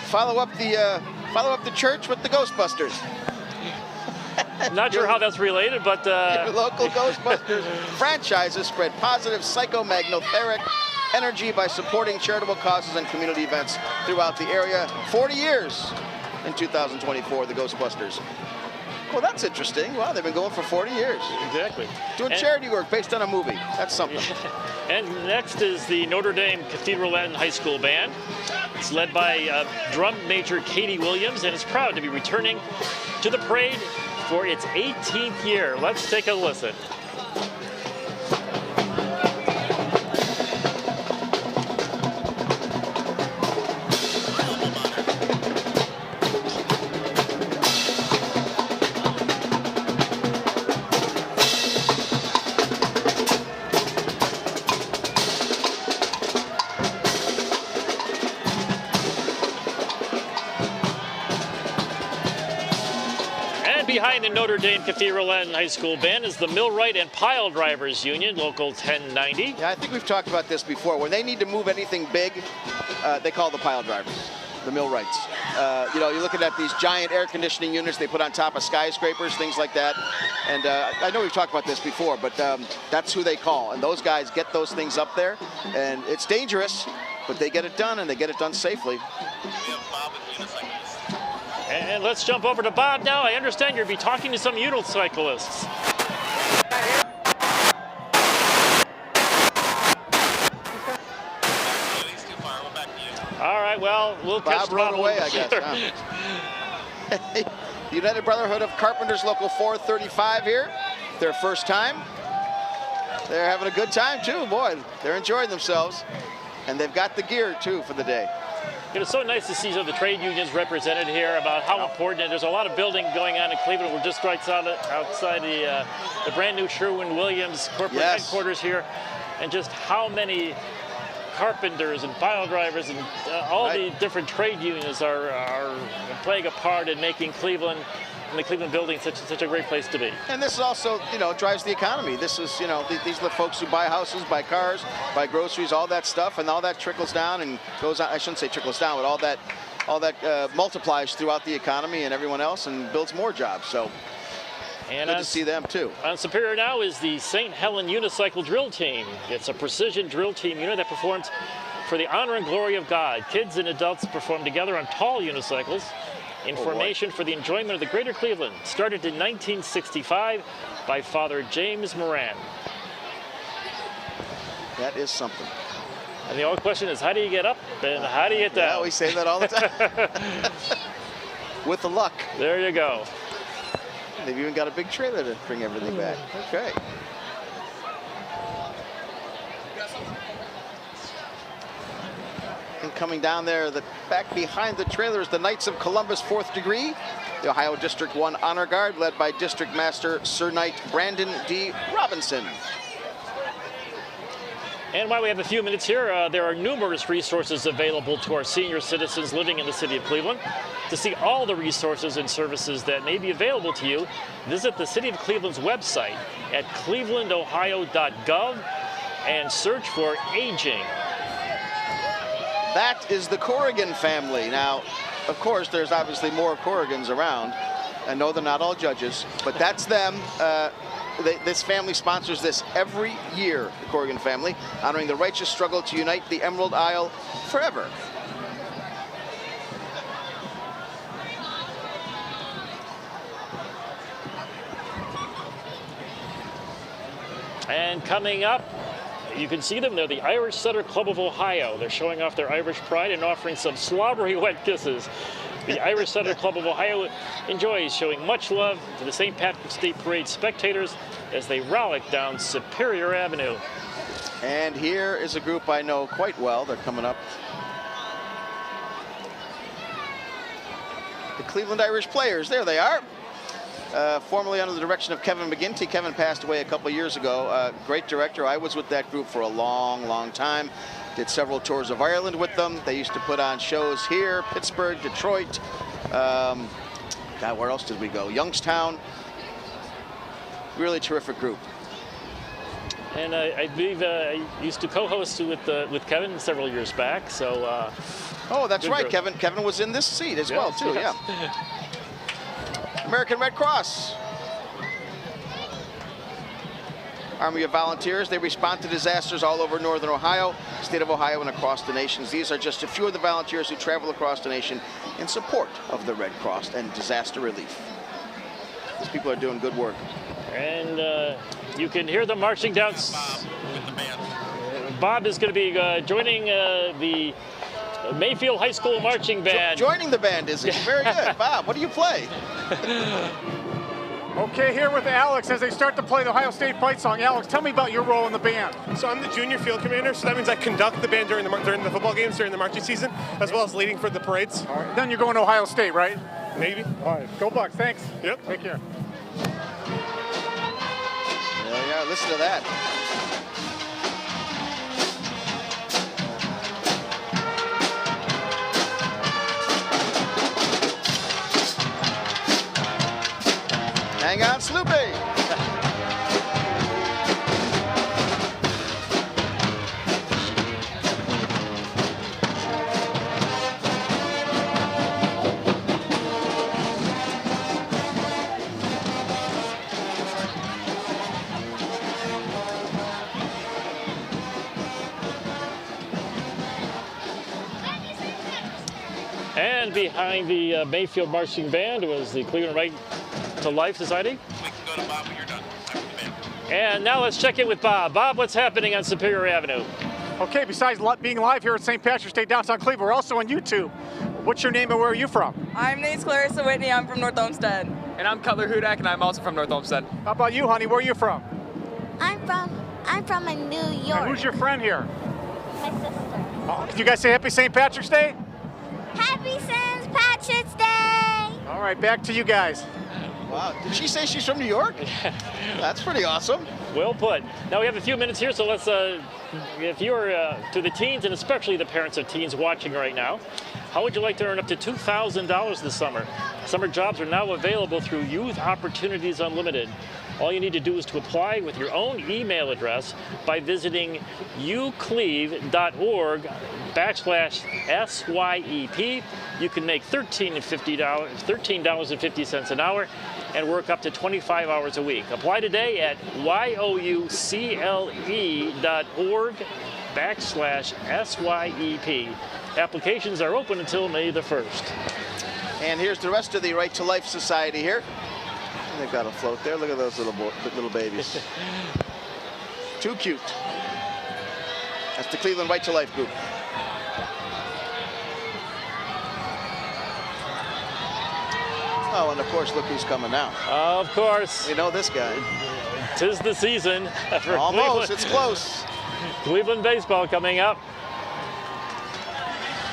follow up the church with the Ghostbusters. Not sure how that's related, but your local Ghostbusters franchises spread positive psychomagnotheric energy by supporting charitable causes and community events throughout the area. 40 years in 2024, the Ghostbusters. Well, that's interesting. Wow, they've been going for 40 years. Exactly. Doing charity work based on a movie. That's something. And next is the Notre Dame Cathedral Latin High School Band. It's led by drum major Katie Williams, and is proud to be returning to the parade for its 18th year. Let's take a listen. behind the Notre Dame Cathedral and High School band is the Millwright and Pile Drivers Union, Local 1090. Yeah, I think we've talked about this before. When they need to move anything big, they call the pile drivers, the millwrights. You know, you're looking at these giant air conditioning units they put on top of skyscrapers, things like that. And I know we've talked about this before, but that's who they call. And those guys get those things up there, and it's dangerous, but they get it done, and they get it done safely. And let's jump over to Bob now. I understand you'll be talking to some unicyclists. All right, well, we'll catch Bob run away, I guess. Huh? United Brotherhood of Carpenters, Local 435 here. Their first time. They're having a good time, too. Boy, they're enjoying themselves. And they've got the gear, too, for the day. It's so nice to see some of the trade unions represented here about how important it is. There's a lot of building going on in Cleveland. We're just right outside the brand new Sherwin-Williams corporate headquarters here. And just how many carpenters and pile drivers and all the different trade unions are playing a part in making Cleveland and the Cleveland building such a great place to be. And this is also, you know, drives the economy. This is, you know, these are the folks who buy houses, buy cars, buy groceries, all that stuff, and all that trickles down and goes on. I shouldn't say trickles down, but all that multiplies throughout the economy and everyone else and builds more jobs. So good to see them too. On Superior now is the St. Helen Unicycle Drill Team. It's a precision drill team unit that performs for the honor and glory of God. Kids and adults perform together on tall unicycles in formation for the enjoyment of the greater Cleveland. Started in 1965 by Father James Moran. That is something. And the only question is, how do you get up and how do you get down? Yeah, we say that all the time. With the luck. There you go. They've even got a big trailer to bring everything back. Okay. And coming down there, the back behind the trailer is the Knights of Columbus 4th Degree, the Ohio District 1 Honor Guard, led by District Master Sir Knight Brandon D. Robinson. And while we have a few minutes here, there are numerous resources available to our senior citizens living in the city of Cleveland. To see all the resources and services that may be available to you, visit the City of Cleveland's website at clevelandohio.gov and search for Aging. That is the Corrigan family. Now, of course, there's obviously more Corrigans around. I know they're not all judges, but that's them. This family sponsors this every year, the Corrigan family, honoring the righteous struggle to unite the Emerald Isle forever. And coming up, you can see them. They're the Irish Setter Club of Ohio. They're showing off their Irish pride and offering some slobbery wet kisses. The Irish Setter Club of Ohio enjoys showing much love to the St. Patrick's Day Parade spectators as they rollick down Superior Avenue. And here is a group I know quite well. They're coming up. The Cleveland Irish Players. There they are. Formerly under the direction of Kevin McGinty. Kevin passed away a couple years ago. Great director. I was with that group for a long, long time. Did several tours of Ireland with them. They used to put on shows here, Pittsburgh, Detroit. God, where else did we go? Youngstown. Really terrific group. And I believe I used to co-host with Kevin several years back. So. Oh, that's right. Group. Kevin was in this seat as well, too. Yeah. American Red Cross. Army of Volunteers. They respond to disasters all over northern Ohio, state of Ohio, and across the nations. These are just a few of the volunteers who travel across the nation in support of the Red Cross and disaster relief. These people are doing good work. And you can hear them marching down. Bob is going to be joining the Mayfield High School marching band. Joining the band, is he? Very good. Bob, what do you play? Okay, here with Alex as they start to play the Ohio State fight song. Alex, tell me about your role in the band. So I'm the junior field commander, so that means I conduct the band during the football games during the marching season, as well as leading for the parades. All right. Then you're going to Ohio State, right? Maybe. All right, go Bucks, thanks. Yep. Take care. There you are, listen to that. And behind the Mayfield Marching Band was the Cleveland Right to Life Society. We can go to Bob when you're done. And now let's check in with Bob. Bob, what's happening on Superior Avenue? Okay, besides being live here at St. Patrick's Day downtown Cleveland, we're also on YouTube. What's your name and where are you from? I'm Nate's Clarissa Whitney. I'm from North Olmsted. And I'm Cutler Hudak, and I'm also from North Olmsted. How about you, honey? Where are you from? I'm from New York. And who's your friend here? My sister. Oh, can you guys say Happy St. Patrick's Day? Happy St. Patrick's Day! All right, back to you guys. Wow, did she say she's from New York? That's pretty awesome. Well put. Now we have a few minutes here, so let's, if you're to the teens, and especially the parents of teens watching right now, how would you like to earn up to $2,000 this summer? Summer jobs are now available through Youth Opportunities Unlimited. All you need to do is to apply with your own email address by visiting ucleve.org/SYEP. You can make $13.50 an hour and work up to 25 hours a week. Apply today at youcle.org/SYEP. Applications are open until May the 1st. And here's the rest of the Right to Life Society here. They've got a float there. Look at those little babies. Too cute. That's the Cleveland Right to Life group. Oh, and of course, look who's coming now. Of course. We know this guy. 'Tis the season for Almost, Cleveland. it's close. Cleveland baseball coming up.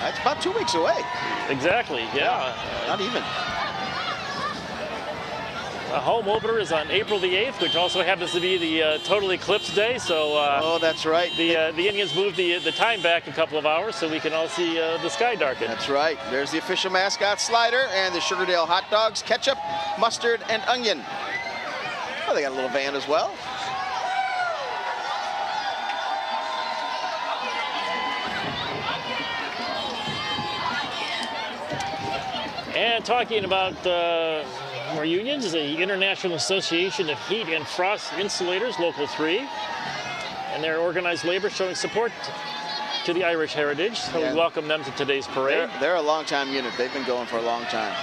That's about 2 weeks away. Exactly, yeah. Not even. The home opener is on April the 8th, which also happens to be the total eclipse day. So oh, that's right. The Indians moved the time back a couple of hours so we can all see the sky darken. That's right. There's the official mascot slider and the Sugardale hot dogs, ketchup, mustard, and onion. Oh, they got a little van as well. And talking about more unions, the International Association of Heat and Frost Insulators, Local 3, and their organized labor showing support to the Irish heritage. So we welcome them to today's parade. They're a long-time unit. They've been going for a long time.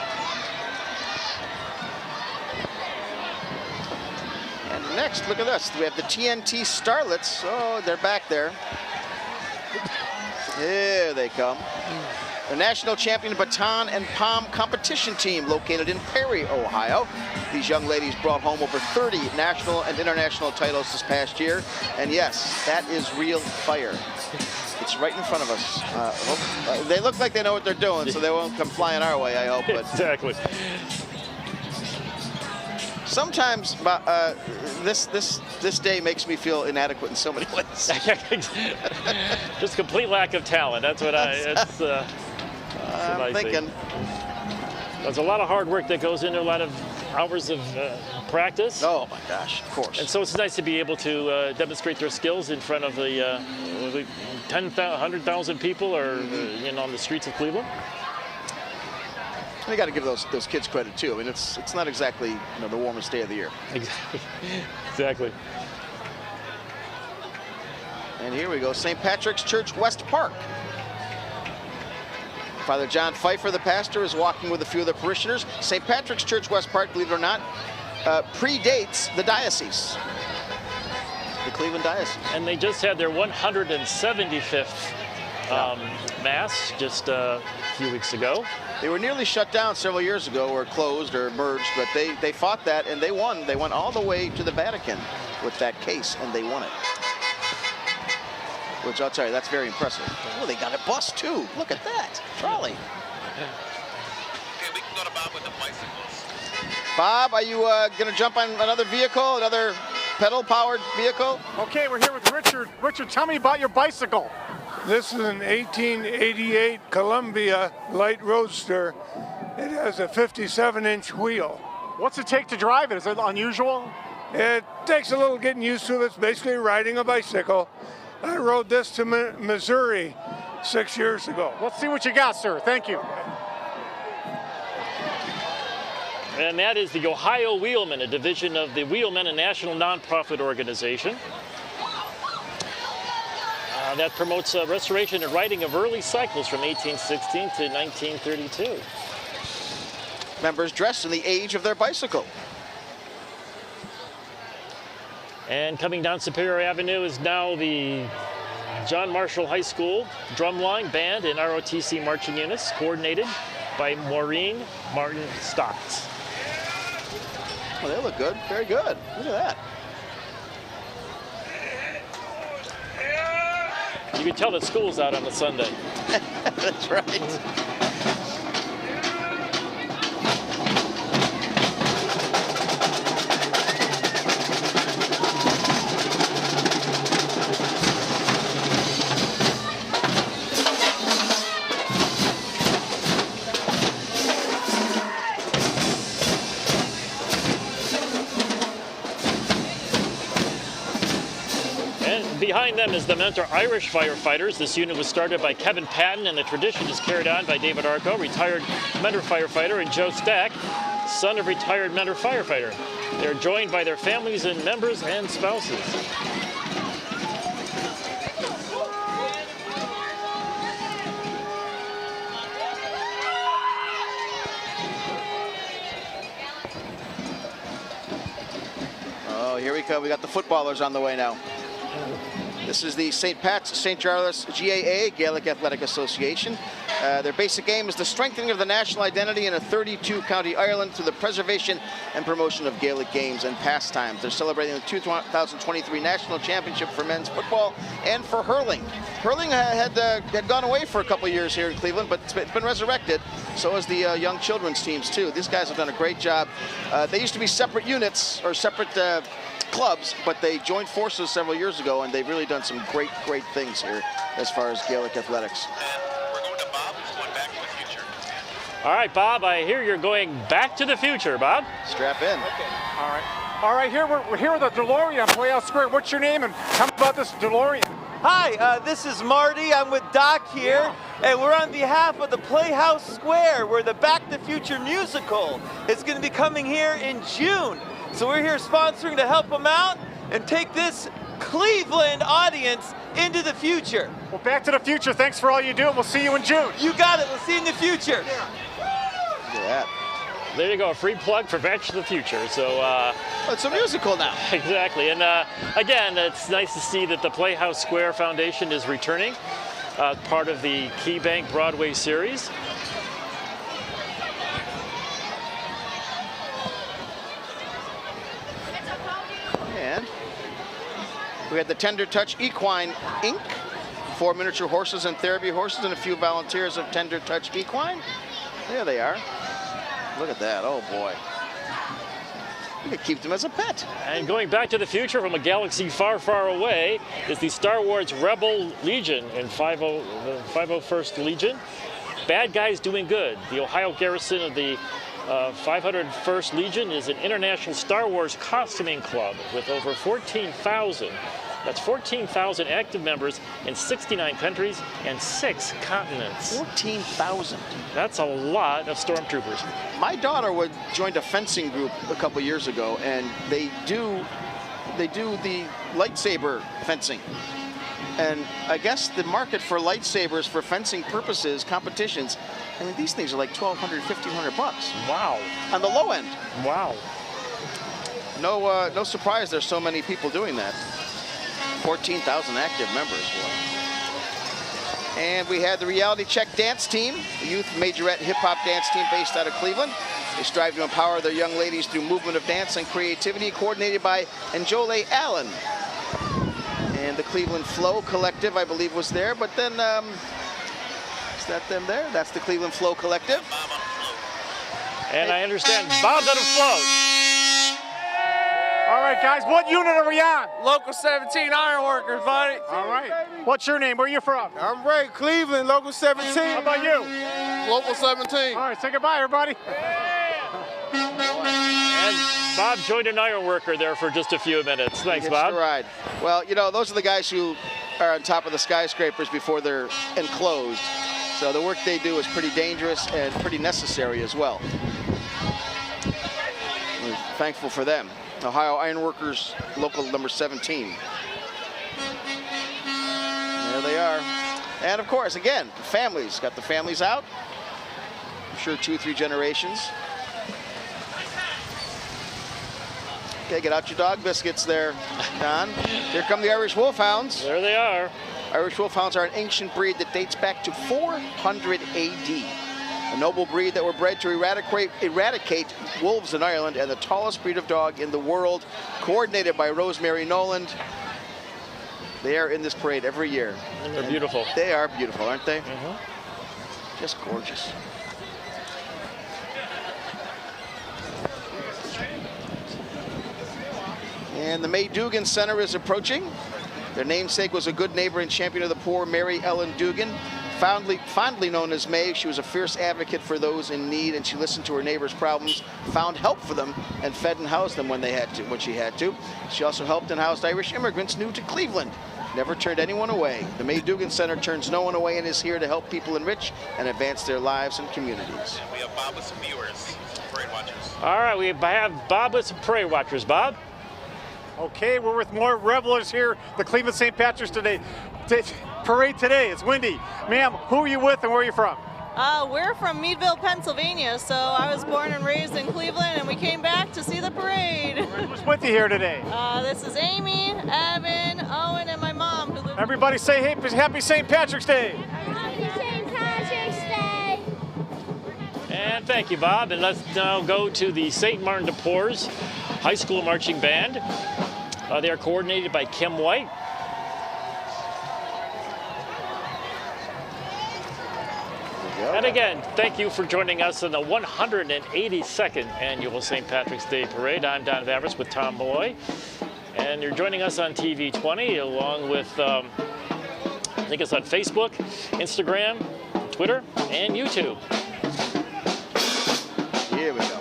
And next, look at this. We have the TNT Starlets. Oh, they're back there. Here they come. The national champion Baton and Palm competition team located in Perry, Ohio. These young ladies brought home over 30 national and international titles this past year. And yes, that is real fire. It's right in front of us. They look like they know what they're doing, so they won't come flying our way, I hope. But exactly. Sometimes this day makes me feel inadequate in so many ways. Just complete lack of talent. That's what I'm thinking. There's a lot of hard work that goes into a lot of hours of practice. Oh my gosh, of course. And so it's nice to be able to demonstrate their skills in front of the 100,000 people or on the streets of Cleveland. You got to give those kids credit too. I mean, it's not exactly the warmest day of the year. Exactly. And here we go, St. Patrick's Church, West Park. Father John Pfeiffer, the pastor, is walking with a few of the parishioners. St. Patrick's Church, West Park, believe it or not, predates the diocese, the Cleveland Diocese. And they just had their 175th Mass just a few weeks ago. They were nearly shut down several years ago, or closed or merged, but they fought that and they won. They went all the way to the Vatican with that case and they won it. Which I'll tell you, that's very impressive. Oh, they got a bus too. Look at that, trolley. Okay, we can go to Bob with the bicycles. Bob, are you gonna jump on another vehicle, another pedal-powered vehicle? Okay, we're here with Richard. Richard, tell me about your bicycle. This is an 1888 Columbia light roadster. It has a 57-inch wheel. What's it take to drive it? Is it unusual? It takes a little getting used to it. It's basically riding a bicycle. I rode this to Missouri 6 years ago. Let's see what you got, sir. Thank you. And that is the Ohio Wheelmen, a division of the Wheelmen, a national nonprofit organization. that promotes restoration and writing of early cycles from 1816 to 1932. Members dressed in the age of their bicycle. And coming down Superior Avenue is now the John Marshall High School drumline, band, and ROTC marching units, coordinated by Maureen Martin Stocks. Well, they look good. Very good. Look at that. You can tell that school's out on a Sunday. That's right. Behind them is the Mentor Irish Firefighters. This unit was started by Kevin Patton, and the tradition is carried on by David Arco, retired Mentor firefighter, and Joe Stack, son of retired Mentor firefighter. They're joined by their families and members and spouses. Oh, here we come. We got the footballers on the way now. This is the St. Pat's St. Charles GAA, Gaelic Athletic Association. Their basic aim is the strengthening of the national identity in a 32-county Ireland through the preservation and promotion of Gaelic games and pastimes. They're celebrating the 2023 National Championship for men's football and for hurling. Hurling had gone away for a couple of years here in Cleveland, but it's been resurrected. So has the young children's teams, too. These guys have done a great job. They used to be separate units or separate clubs, but they joined forces several years ago, and they've really done some great things here as far as Gaelic athletics. We're going to Bob, who's going back to the future. All right, Bob, I hear you're going back to the future, Bob. Strap in. Okay. All right. Here we're here with a DeLorean, Playhouse Square. What's your name, and tell me about this DeLorean? Hi, this is Marty. I'm with Doc here, and we're on behalf of the Playhouse Square, where the Back to the Future musical is going to be coming here in June. So we're here sponsoring to help them out and take this Cleveland audience into the future. Well, Back to the Future, thanks for all you do, and we'll see you in June. You got it. We'll see you in the future. Look at that. There you go, a free plug for Back to the Future. So it's a musical now. Exactly, and again, it's nice to see that the Playhouse Square Foundation is returning, part of the Key Bank Broadway series. And we had the Tender Touch Equine Inc. 4 miniature horses and therapy horses and a few volunteers of Tender Touch Equine. There they are. Look at that. Oh, boy. You could keep them as a pet. And going back to the future from a galaxy far, far away is the Star Wars Rebel Legion in the 501st Legion. Bad guys doing good. The Ohio garrison of the 501st Legion is an international Star Wars costuming club with over 14,000. That's 14,000 active members in 69 countries and 6 continents. 14,000. That's a lot of stormtroopers. My daughter joined a fencing group a couple years ago, and they do the lightsaber fencing. And I guess the market for lightsabers for fencing purposes, competitions, I mean, these things are like $1,200, $1,500. Wow. On the low end. Wow. No surprise there's so many people doing that. 14,000 active members. Boy. And we had the Reality Check dance team, a youth majorette hip-hop dance team based out of Cleveland. They strive to empower their young ladies through movement of dance and creativity, coordinated by Njole Allen. And the Cleveland Flow Collective, I believe, was there. But then, is that them there? That's the Cleveland Flow Collective. And I understand Bob's on a float. All right, guys, what unit are we on? Local 17 Ironworkers, buddy. All right. What's your name? Where are you from? I'm Ray, Cleveland, Local 17. How about you? Local 17. All right, say goodbye, everybody. And Bob joined an ironworker there for just a few minutes. Thanks, Bob. Ride. Well, you know, those are the guys who are on top of the skyscrapers before they're enclosed. So the work they do is pretty dangerous and pretty necessary as well. We're thankful for them. Ohio Ironworkers, local number 17. There they And of course, again, families. Got the families out. I'm sure 2 or 3 generations. Okay, get out your dog biscuits there, Don. Here come the Irish Wolfhounds. There they are. Irish Wolfhounds are an ancient breed that dates back to 400 AD. A noble breed that were bred to eradicate wolves in Ireland, and the tallest breed of dog in the world, coordinated by Rosemary Noland. They are in this parade every year. And they're beautiful. They are beautiful, aren't they? Mm-hmm. Just gorgeous. And the May Dugan Center is approaching. Their namesake was a good neighbor and champion of the poor, Mary Ellen Dugan. Fondly known as May, she was a fierce advocate for those in need, and she listened to her neighbors' problems, found help for them, and fed and housed them when she had to. She also helped and housed Irish immigrants new to Cleveland. Never turned anyone away. The May Dugan Center turns no one away and is here to help people enrich and advance their lives and communities. And we have Bob with some viewers, parade watchers. All right, we have Bob with some parade watchers. Bob? Okay, we're with more revelers here, the Cleveland St. Patrick's parade today. It's windy. Ma'am, who are you with and where are you from? We're from Meadville, Pennsylvania, so I was born and raised in Cleveland, and we came back to see the parade. Who's with you here today? This is Amy, Evan, Owen, and my mom. Who live Everybody say hey, happy St. Patrick's Day. Happy St. Patrick's Day. And thank you, Bob. And let's now go to the St. Martin de Porres High School Marching Band. They are coordinated by Kim White. And again, thank you for joining us in the 182nd Annual St. Patrick's Day Parade. I'm Don Vavris with Tom Malloy. And you're joining us on TV 20 along with, I think it's on Facebook, Instagram, Twitter, and YouTube. Here we go.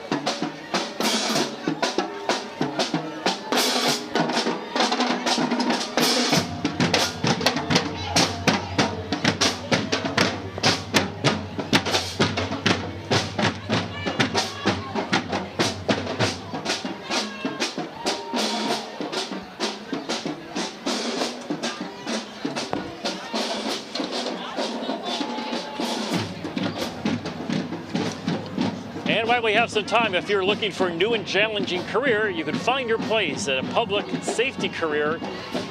And while we have some time, if you're looking for a new and challenging career, you can find your place at a public safety career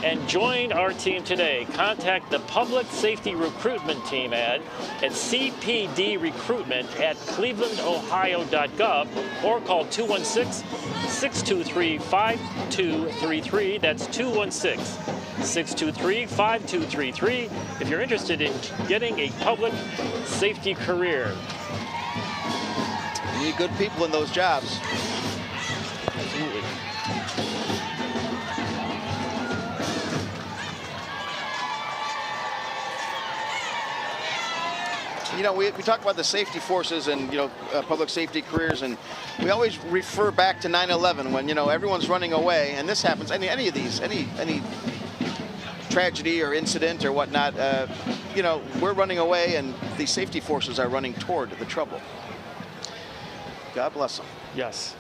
and join our team today. Contact the Public Safety Recruitment Team at cpdrecruitment@clevelandohio.gov or call 216-623-5233. That's 216-623-5233 if you're interested in getting a public safety career. You need good people in those jobs. Absolutely. You know, we talk about the safety forces and, public safety careers, and we always refer back to 9/11 when, everyone's running away, and this happens, any of these, any tragedy or incident or whatnot, we're running away and the safety forces are running toward the trouble. God bless them. Yes.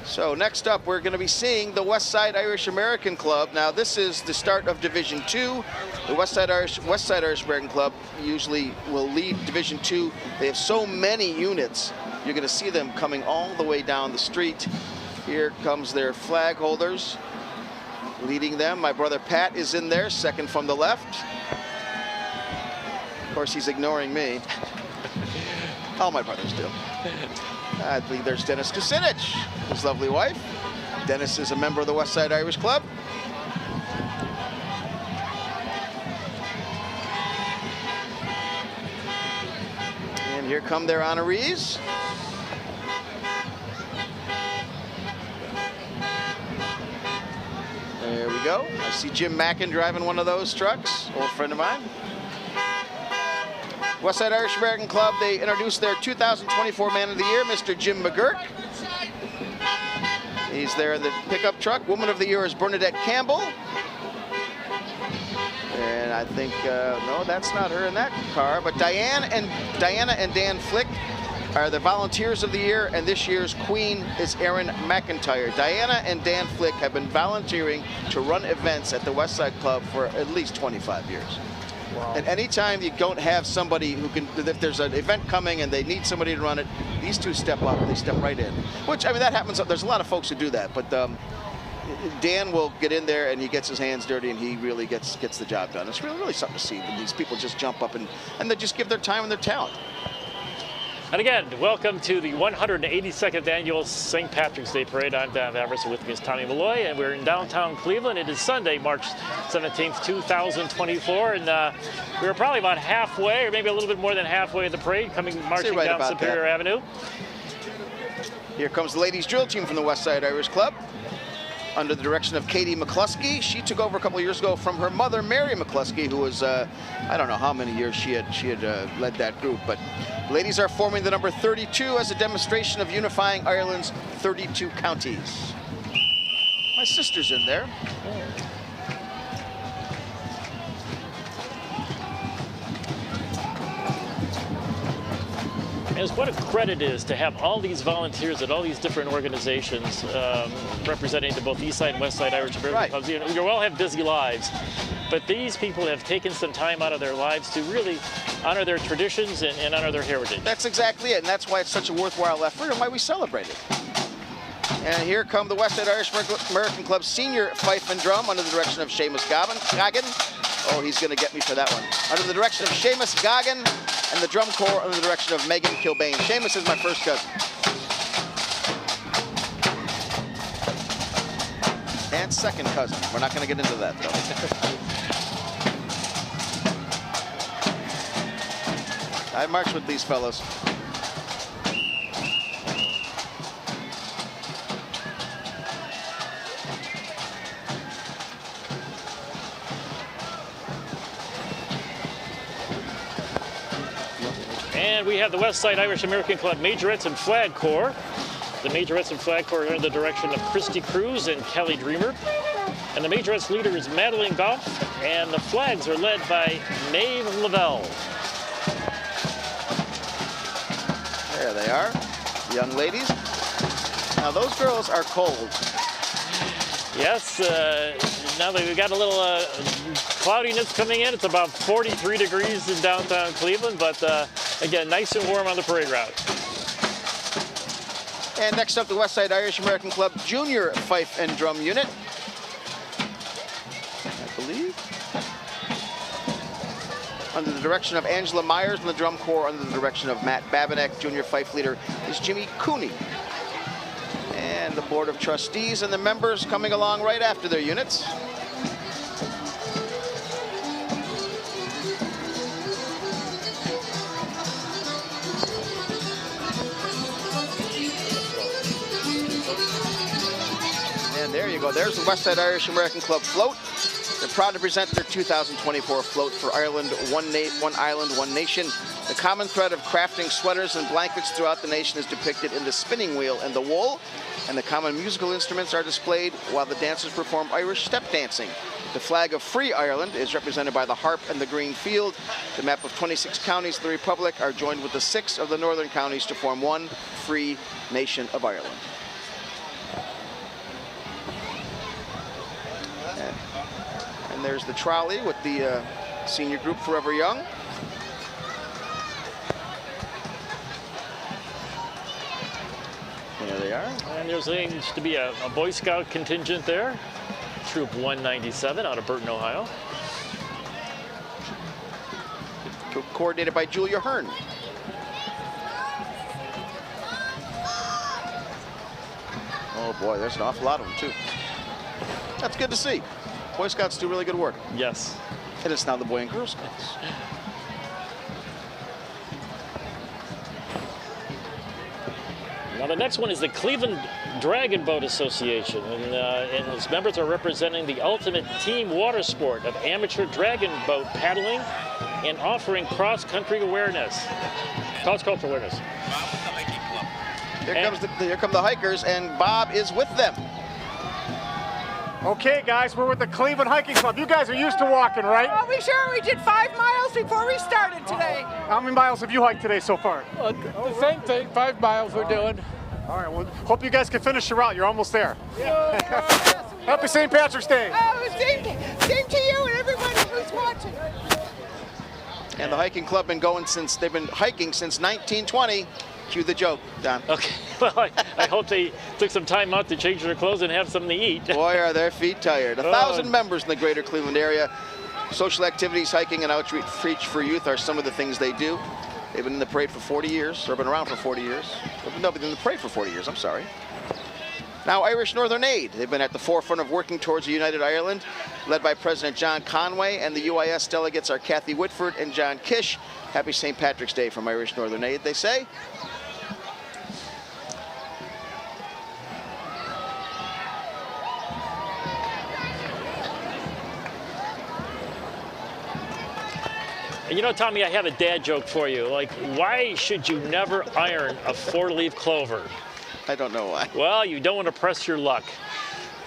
So next up, we're going to be seeing the West Side Irish American Club. Now, this is the start of Division II. The West Side Irish American Club usually will lead Division II. They have so many units, you're going to see them coming all the way down the street. Here comes their flag holders, leading them. My brother Pat is in there, second from the left. Of course, he's ignoring me. All my brothers do. I believe there's Dennis Kucinich, his lovely wife. Dennis is a member of the West Side Irish Club. And here come their honorees. There we go. I see Jim Mackin driving one of those trucks, old friend of mine. West Side Irish American Club, they introduced their 2024 Man of the Year, Mr. Jim McGurk. He's there in the pickup truck. Woman of the Year is Bernadette Campbell. And I think, no, that's not her in that car, but Diana and Dan Flick are the Volunteers of the Year, and this year's Queen is Erin McIntyre. Diana and Dan Flick have been volunteering to run events at the West Side Club for at least 25 years. And anytime you don't have somebody who can, if there's an event coming and they need somebody to run it, these two step up, they step right in. Which, I mean, that happens, there's a lot of folks who do that, but Dan will get in there and he gets his hands dirty and he really gets the job done. It's really something to see when these people just jump up and they just give their time and their talent. And again, welcome to the 182nd annual St. Patrick's Day Parade. I'm Dan Vaverson, with me is Tommy Malloy, and we're in downtown Cleveland. It is Sunday, March 17th, 2024, and we're probably about halfway, or maybe a little bit more than halfway of the parade, marching down Superior Avenue. Here comes the ladies' drill team from the West Side Irish Club, under the direction of Katie McCluskey. She took over a couple of years ago from her mother, Mary McCluskey, who was, I don't know how many years she had led that group, but ladies are forming the number 32 as a demonstration of unifying Ireland's 32 counties. My sister's in there. As what a credit is to have all these volunteers at all these different organizations representing to both East Side and West Side Irish American clubs. You know, you all have busy lives, but these people have taken some time out of their lives to really honor their traditions and honor their heritage. That's exactly it, and that's why it's such a worthwhile effort and why we celebrate it. And here come the West Side Irish American Club senior fife and drum under the direction of Seamus Goggin. Oh, he's going to get me for that one. Under the direction of Seamus Goggin, and the drum corps under the direction of Megan Kilbane. Seamus is my first cousin. And second cousin. We're not going to get into that, though. I march with these fellows. And we have the West Side Irish American Club Majorettes and Flag Corps. The Majorettes and Flag Corps are under the direction of Christy Cruz and Kelly Dreamer. And the Majorettes leader is Madeline Goff, and the flags are led by Maeve Lavelle. There they are, young ladies. Now those girls are cold. Yes, now that we've got a little cloudiness coming in. It's about 43 degrees in downtown Cleveland, but again, nice and warm on the parade route. And next up, the West Side Irish American Club Junior Fife and Drum Unit. I believe. Under the direction of Angela Myers, and the drum corps under the direction of Matt Babinek. Junior Fife leader is Jimmy Cooney. And the Board of Trustees and the members coming along right after their units. And there you go. There's the West Side Irish American Club float. They're proud to present their 2024 float for Ireland, One Island, One Nation. The common thread of crafting sweaters and blankets throughout the nation is depicted in the spinning wheel and the wool, and the common musical instruments are displayed while the dancers perform Irish step dancing. The flag of Free Ireland is represented by the harp and the green field. The map of 26 counties of the Republic are joined with the 6 of the northern counties to form one free nation of Ireland. And there's the trolley with the senior group Forever Young. There they are. And there's going to be a Boy Scout contingent there. Troop 197 out of Burton, Ohio. Coordinated by Julia Hearn. Oh boy, there's an awful lot of them too. That's good to see. Boy Scouts do really good work. Yes. And it's now the Boy and Girl Scouts. Now the next one is the Cleveland Dragon Boat Association, and its members are representing the ultimate team water sport of amateur dragon boat paddling and offering cross-country awareness, cross-cultural awareness. Here come the hikers, and Bob is with them. Okay, guys, we're with the Cleveland Hiking Club. You guys are used to walking, right? Oh, we sure. We did 5 miles before we started today. How many miles have you hiked today so far? The same thing, 5 miles we're doing. All right, well, hope you guys can finish your route. You're almost there. Happy St. Patrick's Day. Oh, same to you and everybody who's watching. And the hiking club been going since, they've been hiking since 1920. Cue the joke, Don. Okay, well, I hope they took some time out to change their clothes and have something to eat. Boy, are their feet tired. 1,000 members in the greater Cleveland area. Social activities, hiking, and outreach for youth are some of the things they do. They've been in the parade for 40 years, or been around for 40 years. No, been in the parade for 40 years, I'm sorry. Now, Irish Northern Aid. They've been at the forefront of working towards a united Ireland, led by President John Conway, and the UIS delegates are Kathy Whitford and John Kish. Happy St. Patrick's Day from Irish Northern Aid, they say. You know, Tommy, I have a dad joke for you. Like, why should you never iron a 4-leaf clover? I don't know why. Well, you don't want to press your luck.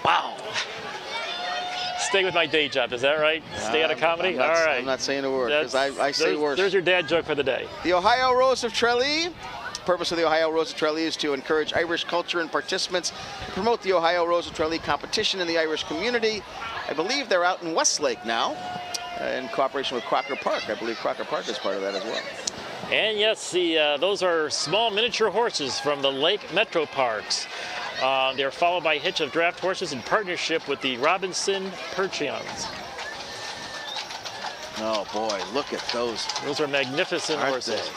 Wow. Stay with my day job, is that right? Stay out of comedy? All right. I'm not saying a word, because I say worse. There's your dad joke for the day. The Ohio Rose of Tralee. The purpose of the Ohio Rose of Tralee is to encourage Irish culture and participants, promote the Ohio Rose of Tralee competition in the Irish community. I believe they're out in Westlake now, in cooperation with Crocker Park. I believe Crocker Park is part of that as well. And yes, those are small miniature horses from the Lake Metro Parks. They're followed by a hitch of draft horses in partnership with the Robinson Percheons. Oh boy, look at those. Those are magnificent horses.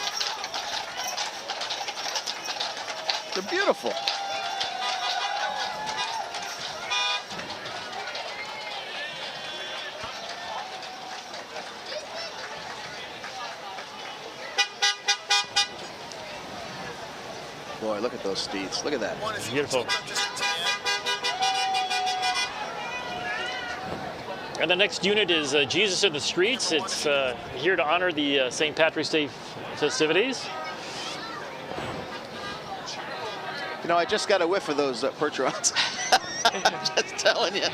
They're beautiful. Boy, look at those steeds. Look at that. Beautiful. And the next unit is Jesus in the Streets. It's here to honor the St. Patrick's Day festivities. You know, I just got a whiff of those Percherons. I'm just telling you.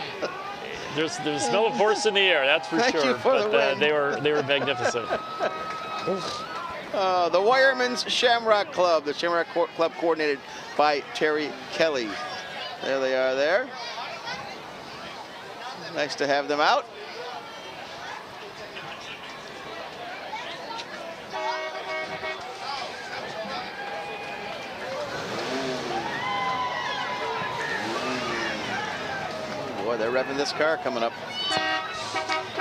There's the smell of horse in the air, that's for Thank sure. you for the win. They were magnificent. The Wireman's Shamrock Club. The Shamrock Club coordinated by Terry Kelly. There they are there. Nice to have them out. Boy, they're revving this car coming up.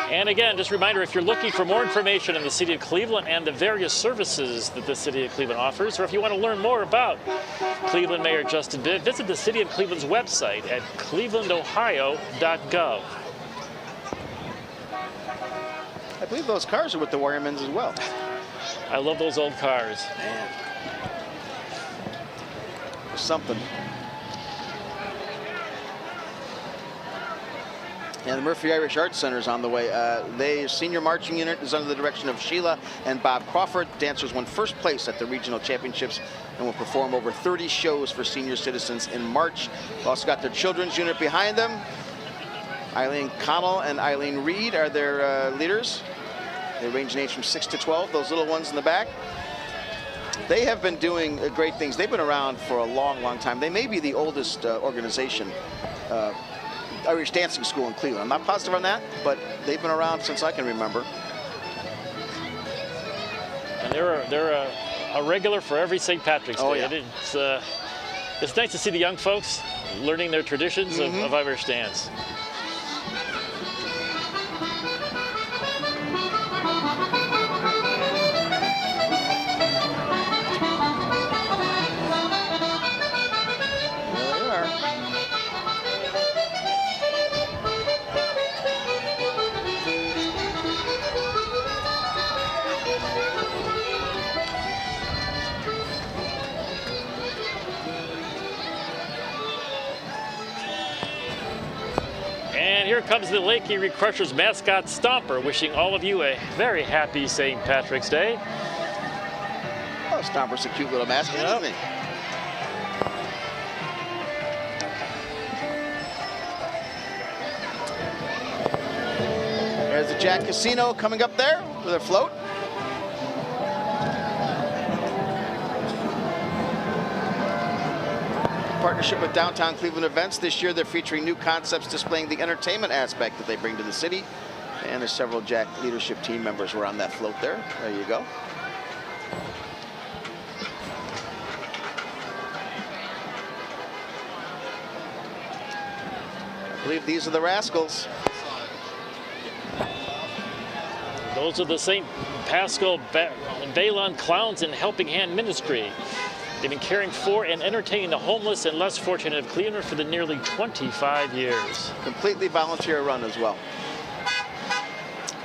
And again, just a reminder, if you're looking for more information on the City of Cleveland and the various services that the City of Cleveland offers, or if you want to learn more about Cleveland Mayor Justin Bibb, visit the City of Cleveland's website at clevelandohio.gov. I believe those cars are with the Wiremans as well. I love those old cars. Man. There's something. And the Murphy Irish Arts Center is on the way. The senior marching unit is under the direction of Sheila and Bob Crawford. Dancers won first place at the regional championships and will perform over 30 shows for senior citizens in March. We've also got their children's unit behind them. Eileen Connell and Eileen Reed are their leaders. They range in age from 6 to 12, those little ones in the back. They have been doing great things. They've been around for a long, long time. They may be the oldest organization, Irish dancing school in Cleveland. I'm not positive on that, but they've been around since I can remember. And they're a regular for every St. Patrick's Day. Oh, yeah. It's nice to see the young folks learning their traditions of Irish dance. And here comes the Lake Erie Crushers mascot Stomper, wishing all of you a very happy St. Patrick's Day. Oh, Stomper's a cute little mascot, isn't he? There's the Jack Casino coming up there with their float. Partnership with Downtown Cleveland Events. This year they're featuring new concepts displaying the entertainment aspect that they bring to the city. And there's several Jack leadership team members were on that float there. There you go. I believe these are the Rascals. Those are the St. Paschal and Baton Clowns and Helping Hand Ministry. They've been caring for and entertaining the homeless and less fortunate of Cleveland for the nearly 25 years. Completely volunteer run as well.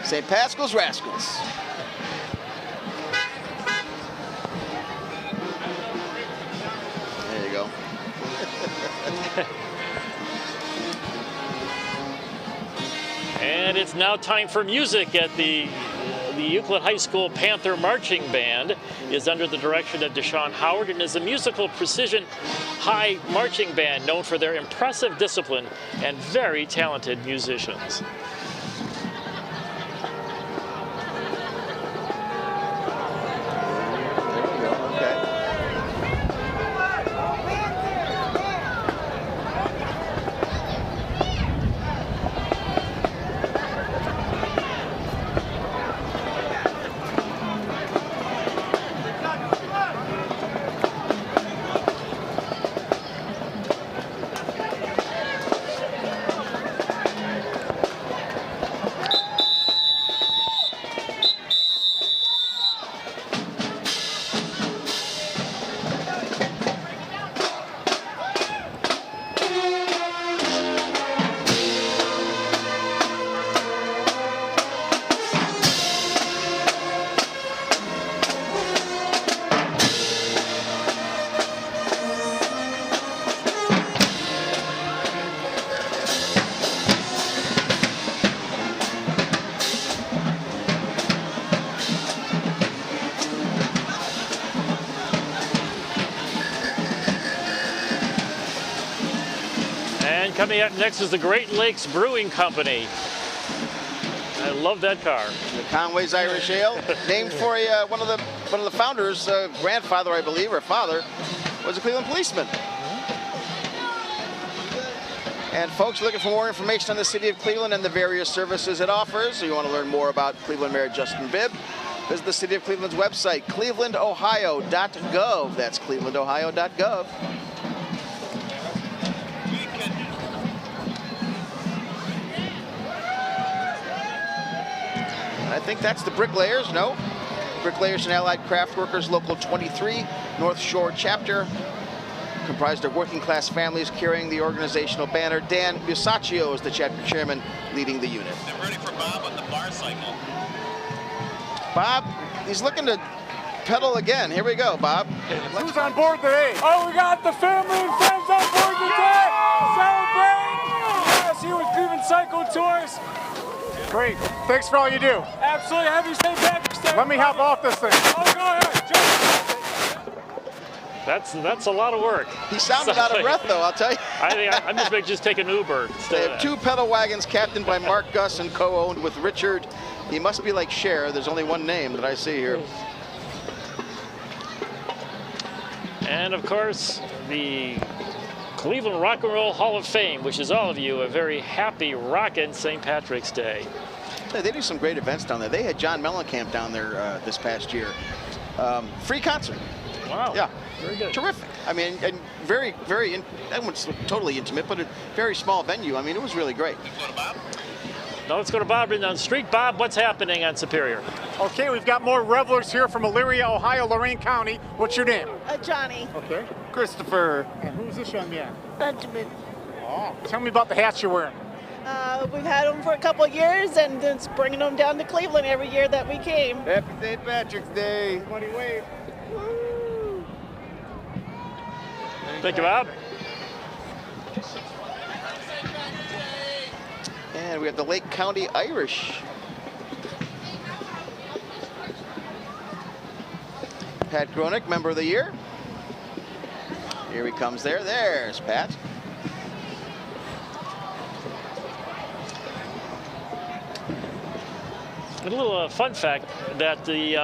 St. Paschal's Rascals. There you go. And it's now time for music at the Euclid High School Panther Marching Band is under the direction of Deshaun Howard and is a musical precision high marching band known for their impressive discipline and very talented musicians. Coming up next is the Great Lakes Brewing Company. I love that car. The Conway's Irish Ale, named for one of the founders' grandfather, I believe, or father, was a Cleveland policeman. And folks, looking for more information on the city of Cleveland and the various services it offers, so you want to learn more about Cleveland Mayor Justin Bibb, visit the City of Cleveland's website, clevelandohio.gov. That's clevelandohio.gov. I think that's the Bricklayers. No. Bricklayers and Allied Craft Workers, Local 23, North Shore Chapter, comprised of working class families carrying the organizational banner. Dan Musacchio is the chapter chairman leading the unit. They're ready for Bob on the bar cycle. Bob, he's looking to pedal again. Here we go, Bob. Who's on board today? Oh, we got the family and friends on board today. Celebrate! Yes, here with Cleveland Cycle Tours. Great. Thanks for all you do. Absolutely. Happy St. Patrick's Day. Let me hop off this thing. Oh, go ahead. That's a lot of work. He sounded out of breath, though, I'll tell you. I think I'm just going to take an Uber. They have two pedal wagons captained by Mark Gus and co-owned with Richard. He must be like Cher. There's only one name that I see here. And, of course, the Cleveland Rock and Roll Hall of Fame wishes all of you a very happy rockin' St. Patrick's Day. They do some great events down there. They had John Mellencamp down there this past year. Free concert. Wow. Yeah. Very good. Terrific. I mean, and very, that one's totally intimate, but a very small venue. I mean, it was really great. Now let's go to Bob down the street. Bob, what's happening on Superior? Okay, we've got more revelers here from Elyria, Ohio, Lorain County. What's your name? Johnny. Okay. Christopher. And who's this young man? Benjamin. Oh, tell me about the hats you're wearing. We've had them for a couple of years and it's bringing them down to Cleveland every year that we came. Happy St. Patrick's Day. Everybody wave. Woo. Thank you, Bob. And we have the Lake County Irish. Pat Gronick, Member of the Year. Here he comes there. There's Pat. A little fun fact that the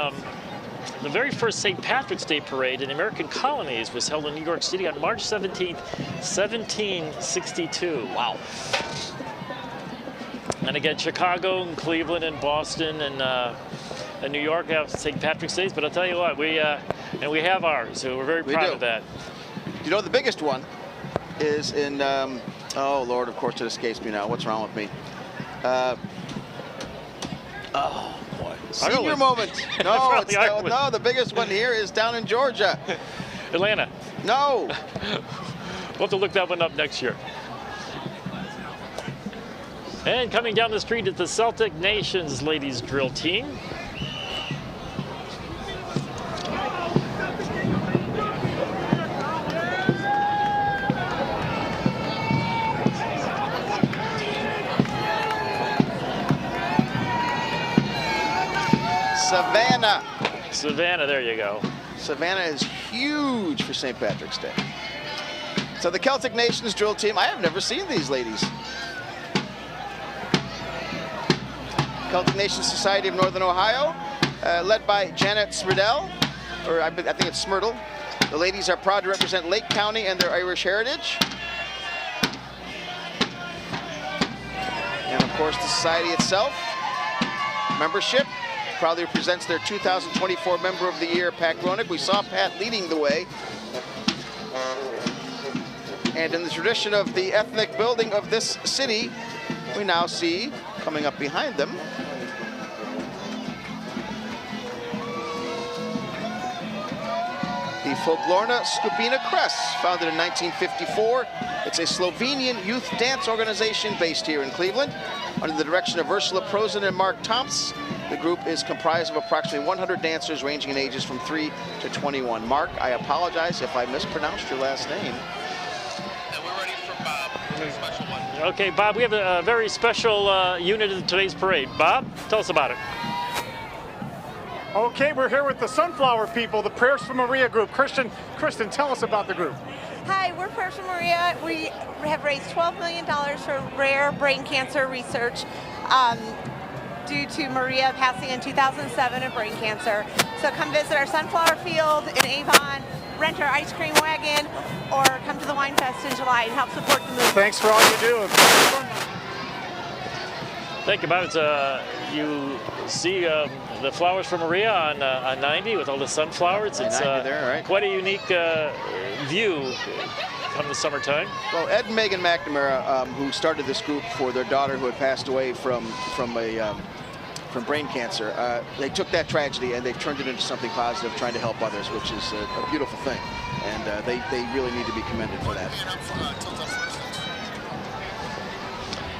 very first St. Patrick's Day parade in the American colonies was held in New York City on March 17th, 1762. Wow. And again, Chicago and Cleveland and Boston and New York have St. Patrick's Days. But I'll tell you what, we have ours, so we're very proud of that. You know, the biggest one is in, oh Lord, of course it escapes me now. What's wrong with me? Oh boy, senior moment. No, it's no, the biggest one here is down in Georgia. Atlanta. No. We'll have to look that one up next year. And coming down the street is the Celtic Nations ladies drill team. Savannah. Savannah, there you go. Savannah is huge for St. Patrick's Day. So the Celtic Nations drill team, I have never seen these ladies. Celtic Nations Society of Northern Ohio, led by Janet Smerdell, or I think it's Smerdel. The ladies are proud to represent Lake County and their Irish heritage. And of course the society itself, membership, proudly represents their 2024 Member of the Year, Pat Gronick. We saw Pat leading the way. And in the tradition of the ethnic building of this city, we now see, coming up behind them, the Folklorna Skupina Crest, founded in 1954. It's a Slovenian youth dance organization based here in Cleveland. Under the direction of Ursula Prosen and Mark Tomps, the group is comprised of approximately 100 dancers ranging in ages from 3 to 21. Mark, I apologize if I mispronounced your last name. And we're ready for Bob, a special one. Okay, Bob, we have a very special unit in today's parade. Bob, tell us about it. Okay, we're here with the Sunflower people, the Prayers for Maria group. Kristen, tell us about the group. Hi, we're Prayers for Maria. We have raised $12 million for rare brain cancer research due to Maria passing in 2007 of brain cancer. So come visit our sunflower field in Avon, rent our ice cream wagon, or come to the Wine Fest in July and help support the movement. Thanks for all you do. Think about it. You see the flowers from Maria on 90 with all the sunflowers. It's right? Quite a unique view come the summertime. Well, Ed and Megan McNamara, who started this group for their daughter who had passed away from brain cancer, they took that tragedy and they've turned it into something positive, trying to help others, which is a beautiful thing. And they really need to be commended for that.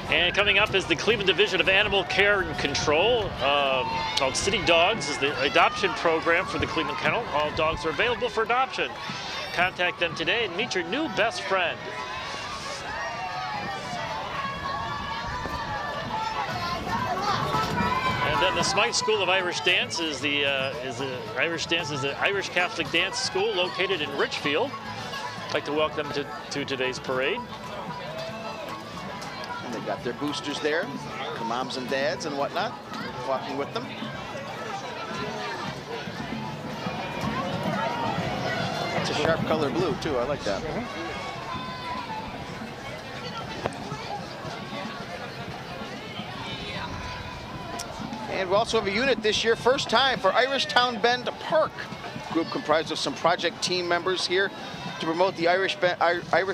And coming up is the Cleveland Division of Animal Care and Control, called City Dogs, is the adoption program for the Cleveland Kennel. All dogs are available for adoption. Contact them today and meet your new best friend. And then the Smythe School of Irish Dance is the Irish Catholic dance school located in Richfield. I'd like to welcome them to today's parade. And they've got their boosters there, the moms and dads and whatnot, walking with them. It's a sharp color blue too, I like that. And we also have a unit this year, first time for Irish Town Bend Park. Group comprised of some project team members here to promote the Irish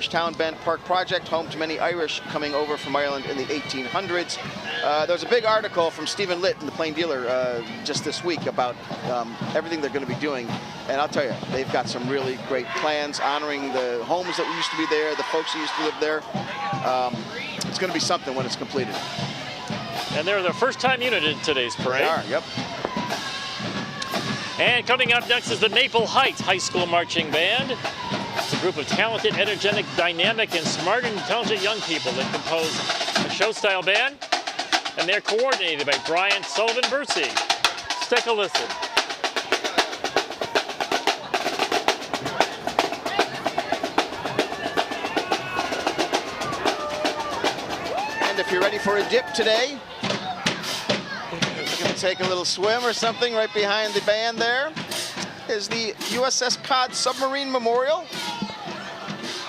Town Bend Park project, home to many Irish coming over from Ireland in the 1800s. There was a big article from Stephen Litt in the Plain Dealer just this week about everything they're going to be doing. And I'll tell you, they've got some really great plans honoring the homes that used to be there, the folks who used to live there. It's going to be something when it's completed. And they're the first-time unit in today's parade. They are, yep. And coming up next is the Maple Heights High School Marching Band. It's a group of talented, energetic, dynamic, and smart and intelligent young people that compose a show-style band, and they're coordinated by Brian Sullivan-Bursey. Let's take a listen. And if you're ready for a dip today, take a little swim or something. Right behind the band there is the USS Cod Submarine Memorial.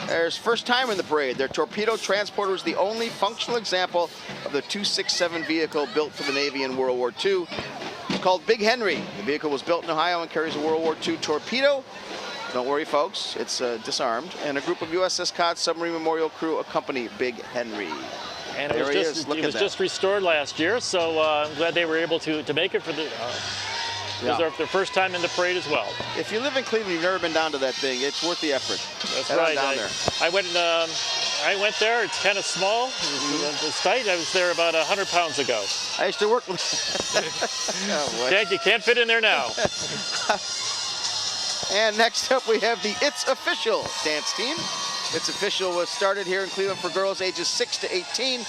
There's first time in the parade. Their torpedo transporter is the only functional example of the 267 vehicle built for the Navy in World War II. It's called Big Henry. The vehicle was built in Ohio and carries a World War II torpedo. Don't worry, folks, it's disarmed. And a group of USS Cod submarine memorial crew accompany Big Henry. And it was just restored last year, so I'm glad they were able to make it for the their first time in the parade as well. If you live in Cleveland, you've never been down to that thing, it's worth the effort. That's right. I went there. It's kind of small. It's tight. I was there about 100 pounds ago. I used to work with... You can't fit in there now. And next up, we have the It's Official dance team. It's Official was started here in Cleveland for girls ages 6 to 18.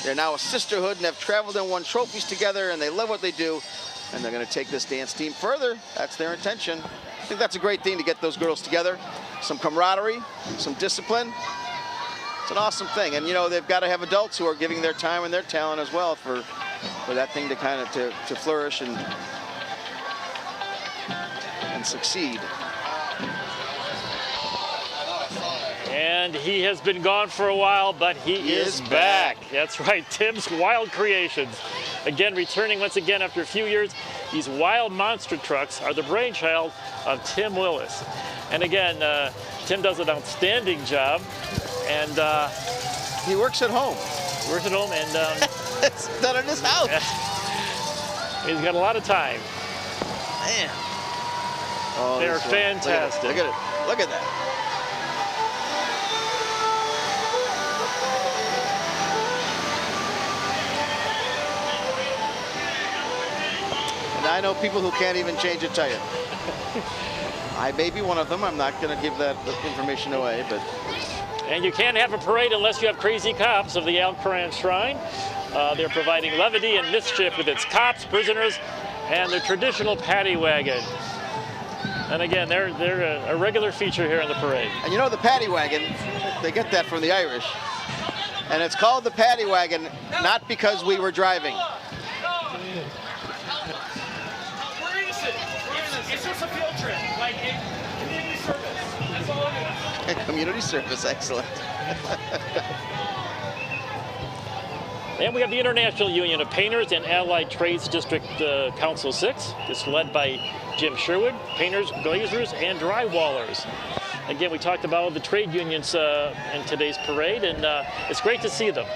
They're now a sisterhood and have traveled and won trophies together, and they love what they do. And they're going to take this dance team further. That's their intention. I think that's a great thing to get those girls together. Some camaraderie, some discipline. It's an awesome thing. And, you know, they've got to have adults who are giving their time and their talent as well for that thing to kind of to flourish and succeed. And he has been gone for a while, but he is back. That's right, Tim's Wild Creations. Again, returning once again after a few years. These wild monster trucks are the brainchild of Tim Willis. And again, Tim does an outstanding job. And he works at home. And it's done in his house. He's got a lot of time. Man. Oh, they're fantastic. Look at it. Look at that. And I know people who can't even change a tire. I may be one of them. I'm not going to give that information away, but. And you can't have a parade unless you have crazy cops of the Al Koran Shrine. They're providing levity and mischief with its cops, prisoners, and their traditional paddy wagon. And again, they're a regular feature here in the parade. And you know the paddy wagon, they get that from the Irish. And it's called the paddy wagon, not because we were driving. It's just a field trip, like community service. That's all it is. Community service, excellent. And we have the International Union of Painters and Allied Trades District Council 6. It's led by Jim Sherwood, painters, glazers, and drywallers. Again, we talked about the trade unions in today's parade, and it's great to see them.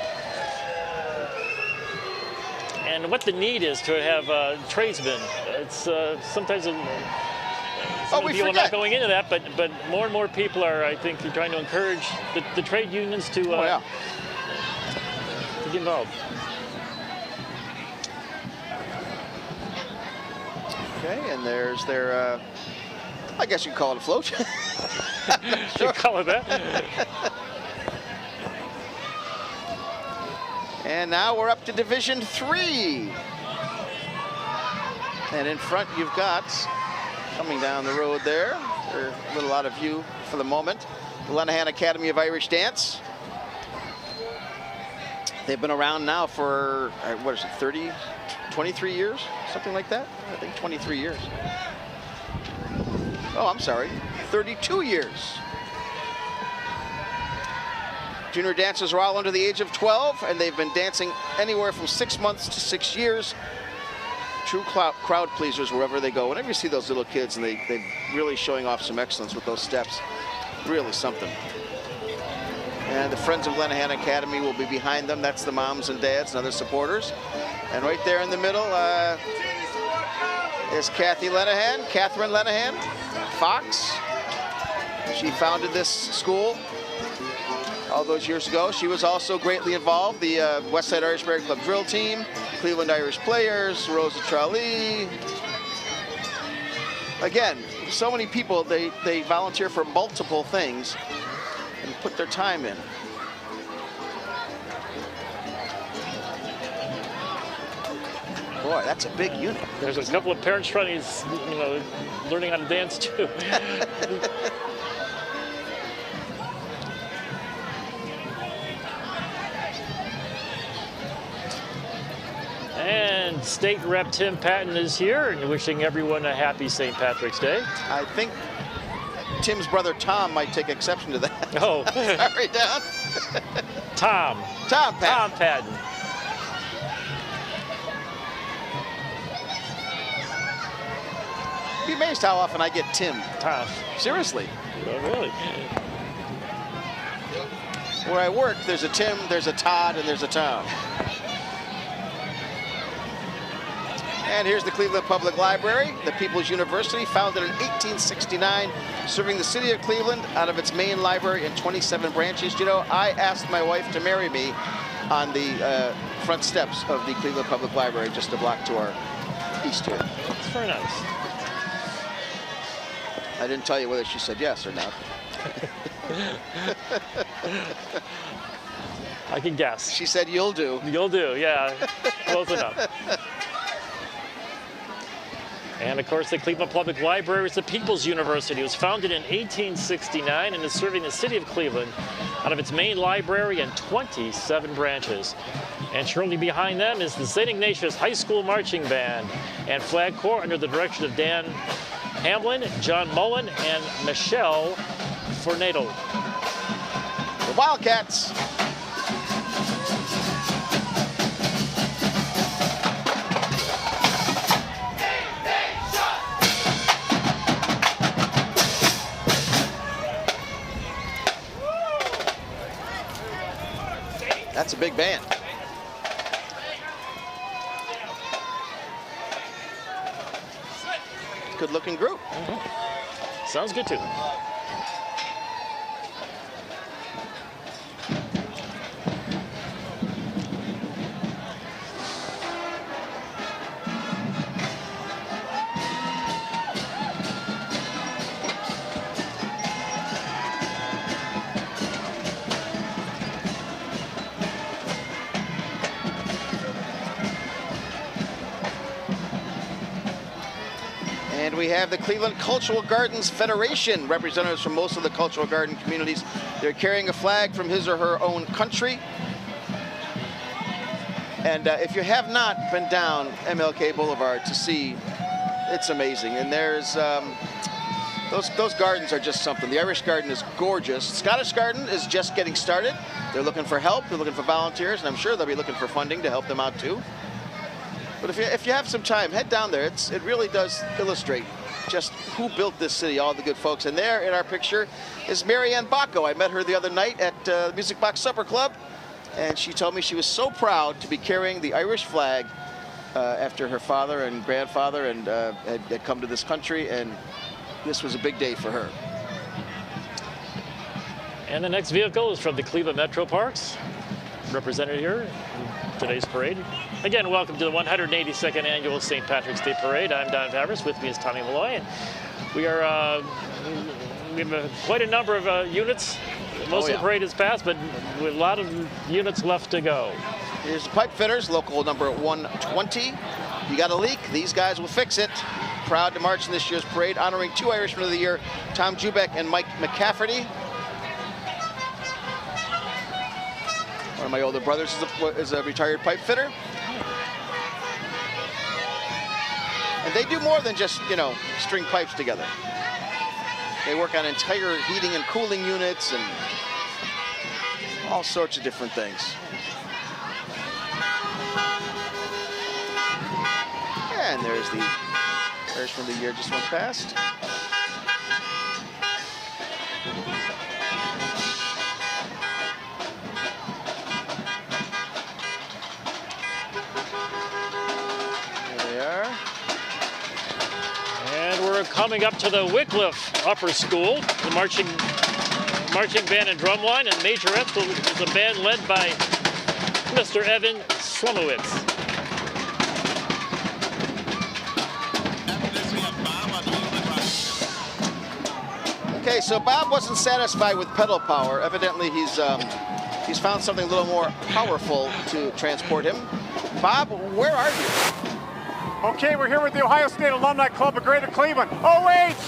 And what the need is to have tradesmen. It's sometimes people are not going into that, but more and more people are, I think, trying to encourage the trade unions to get involved. Okay, and there's their, I guess you could call it a float. You call it that? And now we're up to Division 3. And in front you've got, coming down the road there, they're a little out of view for the moment, the Lenahan Academy of Irish Dance. They've been around now for, what is it, 23 years? Something like that? I think 23 years. Oh, I'm sorry, 32 years. Junior dancers are all under the age of 12, and they've been dancing anywhere from 6 months to 6 years. True crowd pleasers wherever they go. Whenever you see those little kids, and they're really showing off some excellence with those steps, really something. And the Friends of Lenahan Academy will be behind them. That's the moms and dads and other supporters. And right there in the middle is Catherine Lenahan, Fox. She founded this school all those years ago. She was also greatly involved. The Westside Irish Barrack Club drill team, Cleveland Irish Players, Rosa Trolley. Again, so many people, they volunteer for multiple things and put their time in. Boy, that's a big unit. There's a couple of parents trying to, learning how to dance too. And State Rep Tim Patton is here and wishing everyone a happy St. Patrick's Day. I think Tim's brother Tom might take exception to that. Oh. Sorry, Don. Tom Patton. You'd be amazed how often I get Tim. Tom. Seriously. Oh, really? Where I work, there's a Tim, there's a Todd, and there's a Tom. And here's the Cleveland Public Library, the People's University, founded in 1869, serving the city of Cleveland out of its main library in 27 branches. You know, I asked my wife to marry me on the front steps of the Cleveland Public Library, just a block to our east here. It's very nice. I didn't tell you whether she said yes or not. I can guess. She said, "You'll do." You'll do, yeah. Close enough. And of course, the Cleveland Public Library is the People's University. It was founded in 1869 and is serving the city of Cleveland out of its main library and 27 branches. And shortly behind them is the St. Ignatius High School Marching Band and Flag Corps under the direction of Dan Hamlin, John Mullen, and Michelle Fornato. The Wildcats. That's a big band. Good looking group. Mm-hmm. Sounds good too. And we have the Cleveland Cultural Gardens Federation, representatives from most of the cultural garden communities. They're carrying a flag from his or her own country. And if you have not been down MLK Boulevard to see, it's amazing. And there's, those gardens are just something. The Irish Garden is gorgeous. Scottish Garden is just getting started. They're looking for help, they're looking for volunteers, and I'm sure they'll be looking for funding to help them out too. But if you have some time, head down there. It really does illustrate just who built this city, all the good folks. And there in our picture is Mary Ann Bacco. I met her the other night at Music Box Supper Club, and she told me she was so proud to be carrying the Irish flag after her father and grandfather and had come to this country, and this was a big day for her. And the next vehicle is from the Cleveland Metro Parks, represented here in today's parade. Again, welcome to the 182nd Annual St. Patrick's Day Parade. I'm Don Favres. With me is Tommy Malloy. And we have quite a number of units. Most of the parade has passed, but with a lot of units left to go. Here's the pipe fitters, local number 120. You got a leak, these guys will fix it. Proud to march in this year's parade, honoring two Irishmen of the Year, Tom Jubeck and Mike McCafferty. One of my older brothers is a retired pipe fitter. And they do more than just, you know, string pipes together. They work on entire heating and cooling units and all sorts of different things. And there's the Irishman of the Year just went past. Coming up to the Wycliffe Upper School, the marching band and drumline, and Majorette is a band led by Mr. Evan Slumowitz. Okay, so Bob wasn't satisfied with pedal power. Evidently, he's found something a little more powerful to transport him. Bob, where are you? Okay, we're here with the Ohio State Alumni Club of Greater Cleveland, OH!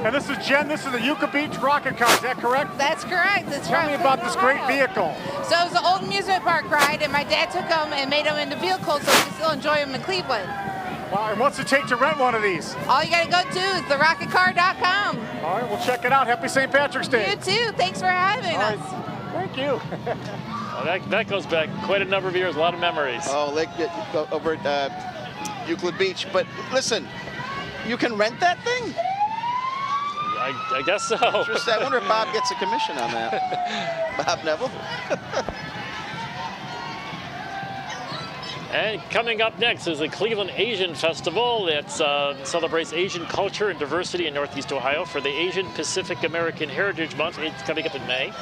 And this is Jen, this is the Yucca Beach Rocket Car, is that correct? That's correct. Tell me about this great vehicle. So it was an old amusement park ride, and my dad took them and made them into vehicles so we can still enjoy them in Cleveland. Wow, and what's it take to rent one of these? All you gotta go to is therocketcar.com. All right, we'll check it out. Happy St. Patrick's Day. You too. Thanks for having us. Thank you. Well, that goes back quite a number of years, a lot of memories. Oh, over at Euclid Beach. But listen, you can rent that thing? I guess so. I wonder if Bob gets a commission on that. Bob Neville. And coming up next is the Cleveland Asian Festival that celebrates Asian culture and diversity in Northeast Ohio for the Asian Pacific American Heritage Month. It's coming up in May.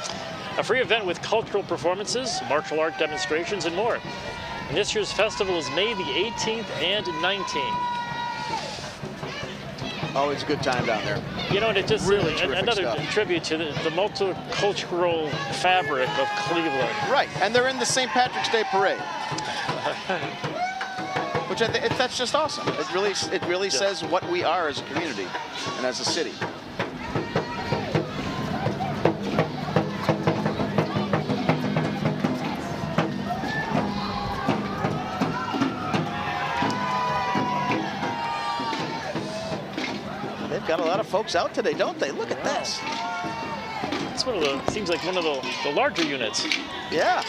A free event with cultural performances, martial art demonstrations, and more. And this year's festival is May the 18th and 19th. Always a good time down there. You know, and it just really another stuff. tribute to the multicultural fabric of Cleveland. Right, and they're in the St. Patrick's Day Parade. Which I think that's just awesome. It really says what we are as a community and as a city. They've got a lot of folks out today, don't they? Look at this. It's one of the, seems like one of the larger units. Yeah.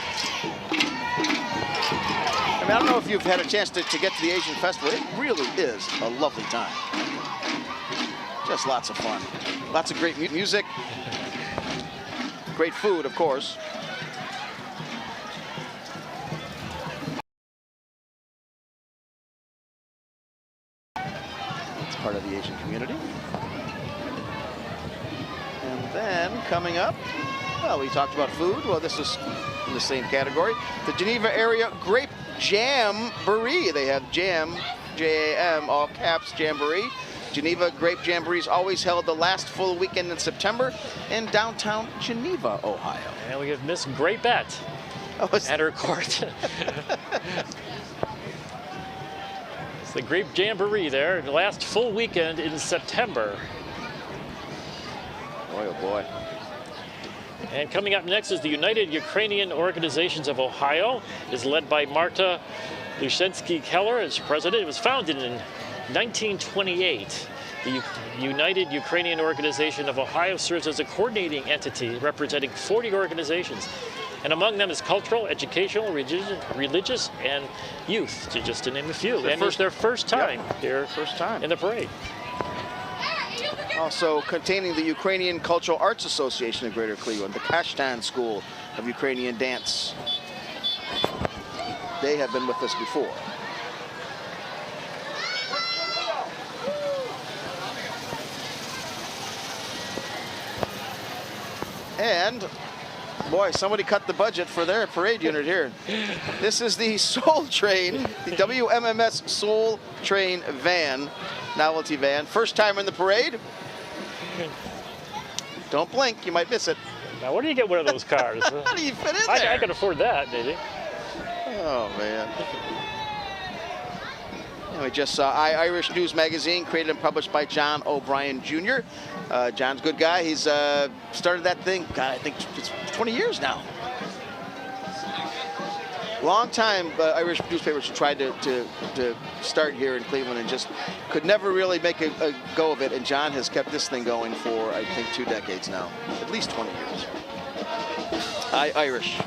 I mean, I don't know if you've had a chance to get to the Asian Festival. It really is a lovely time. Just lots of fun. Lots of great music. Great food, of course. It's part of the Asian community. And then coming up, well, we talked about food. Well, this is in the same category. The Geneva Area Grape Jamboree. They have jam, J-A-M, all caps, Jamboree. Geneva Grape Jamboree is always held the last full weekend in September in downtown Geneva, Ohio. And we have Miss Grapette at her court. It's the Grape Jamboree there, the last full weekend in September. Boy, oh boy. And coming up next is the United Ukrainian Organizations of Ohio. It is led by Marta Lushensky-Keller as president. It was founded in 1928. The United Ukrainian Organization of Ohio serves as a coordinating entity representing 40 organizations. And among them is cultural, educational, religious, and youth, just to name a few. And it's their first time here in the parade. Also containing the Ukrainian Cultural Arts Association of Greater Cleveland, the Kashtan School of Ukrainian Dance. They have been with us before. And, boy, somebody cut the budget for their parade unit here. This is the Soul Train, the WMMS Soul Train van, novelty van. First time in the parade. Don't blink, you might miss it. Now, where do you get one of those cars? How do you fit in there? I could afford that, maybe. Oh, man. We just saw Irish News Magazine, created and published by John O'Brien Jr. John's a good guy. He's started that thing, God, I think it's 20 years now. Long time Irish newspapers tried to start here in Cleveland and just could never really make a go of it. And John has kept this thing going for, I think, 2 decades now. At least 20 years. Irish.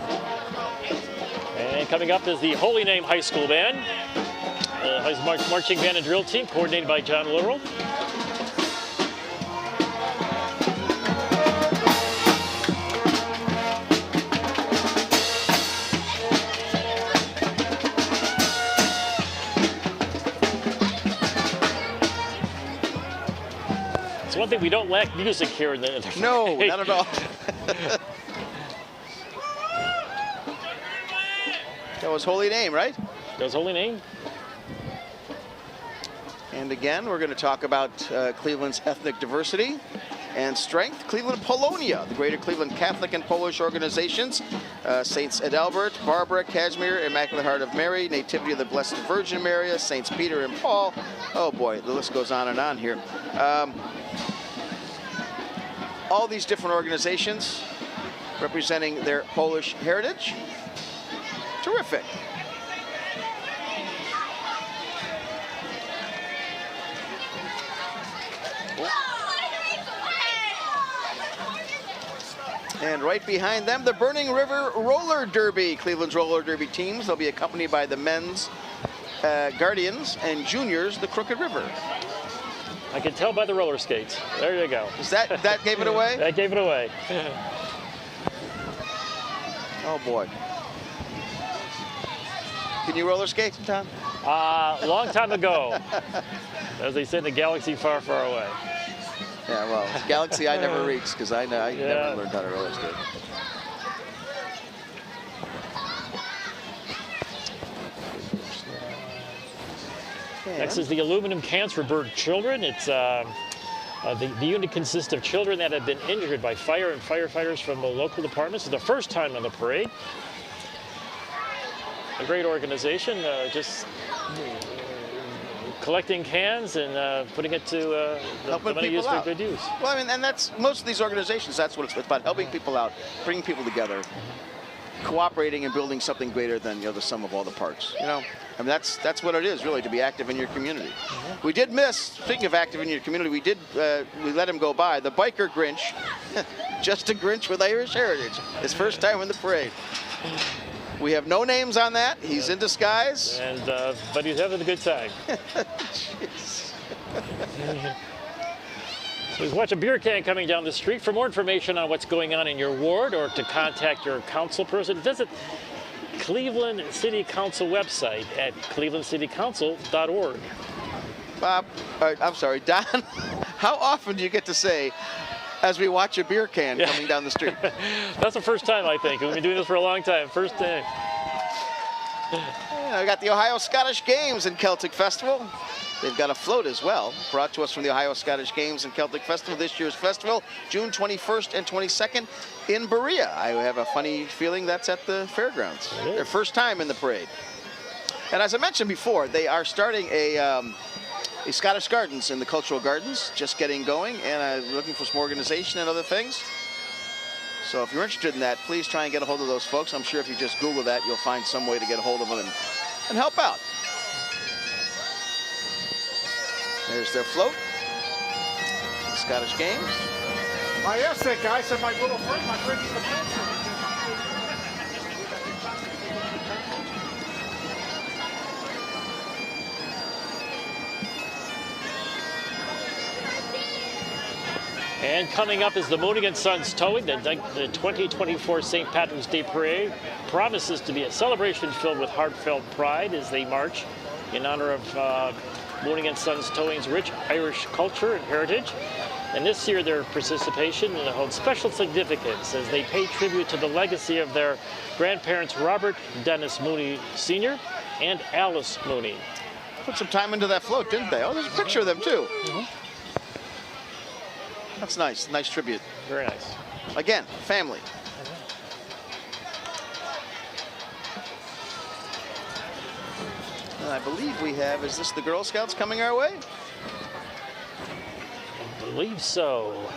And coming up is the Holy Name High School Band. Marching band and drill team coordinated by John Literal. It's one thing we don't lack music here in the No, not at all. That was Holy Name, right? That was Holy Name. And again, we're going to talk about Cleveland's ethnic diversity and strength. Cleveland Polonia, the Greater Cleveland Catholic and Polish organizations. Saints Adalbert, Barbara, Casimir, Immaculate Heart of Mary, Nativity of the Blessed Virgin Mary, Saints Peter and Paul. Oh boy, the list goes on and on here. All these different organizations representing their Polish heritage. Terrific. And right behind them, the Burning River Roller Derby. Cleveland's roller derby teams. They'll be accompanied by the men's Guardians and juniors, the Crooked River. I can tell by the roller skates. There you go. Is that gave it away? That gave it away. Oh boy. Can you roller skate, Tom? Long time ago. As they say in the galaxy far, far away. Yeah, well, it's a galaxy I never reached because I never learned how to roller skate. Next is the aluminum cans for bird children. It's the unit consists of children that have been injured by fire and firefighters from the local departments. It's the first time on the parade. A great organization, just collecting cans and putting it to the money used for good use. Well, I mean, and that's most of these organizations. That's what it's about: helping people out, bringing people together, cooperating and building something greater than the sum of all the parts. I mean, that's what it is, really, to be active in your community. We did miss, speaking of active in your community, we let him go by. The biker Grinch, just a Grinch with Irish heritage. His first time in the parade. We have no names on that. He's in disguise. And but he's having a good time. So let's watch a beer can coming down the street. For more information on what's going on in your ward or to contact your council person, visit Cleveland City Council website at clevelandcitycouncil.org. Bob, I'm sorry, Don, how often do you get to say, as we watch a beer can coming down the street? That's the first time, I think. We've been doing this for a long time. First time. Yeah, we got the Ohio Scottish Games and Celtic Festival. They've got a float as well, brought to us from the Ohio Scottish Games and Celtic Festival. This year's festival, June 21st and 22nd in Berea. I have a funny feeling that's at the fairgrounds. Their first time in the parade. And as I mentioned before, they are starting a Scottish Gardens in the Cultural Gardens, just getting going, and I'm looking for some organization and other things. So if you're interested in that, please try and get a hold of those folks. I'm sure if you just Google that, you'll find some way to get a hold of them and help out. There's their float, the Scottish Games. I asked that guy, said my little friend might bring me the pencil. And coming up is the Mooney & Sons Towing. The 2024 St. Patrick's Day Parade promises to be a celebration filled with heartfelt pride as they march in honor of Mooney & Sons Towing's rich Irish culture and heritage. And this year their participation holds special significance as they pay tribute to the legacy of their grandparents Robert Dennis Mooney Sr. and Alice Mooney. Put some time into that float, didn't they? Oh, there's a picture of them too. That's nice. Nice tribute. Very nice. Again, family. And I believe we have, is this the Girl Scouts coming our way? I believe so.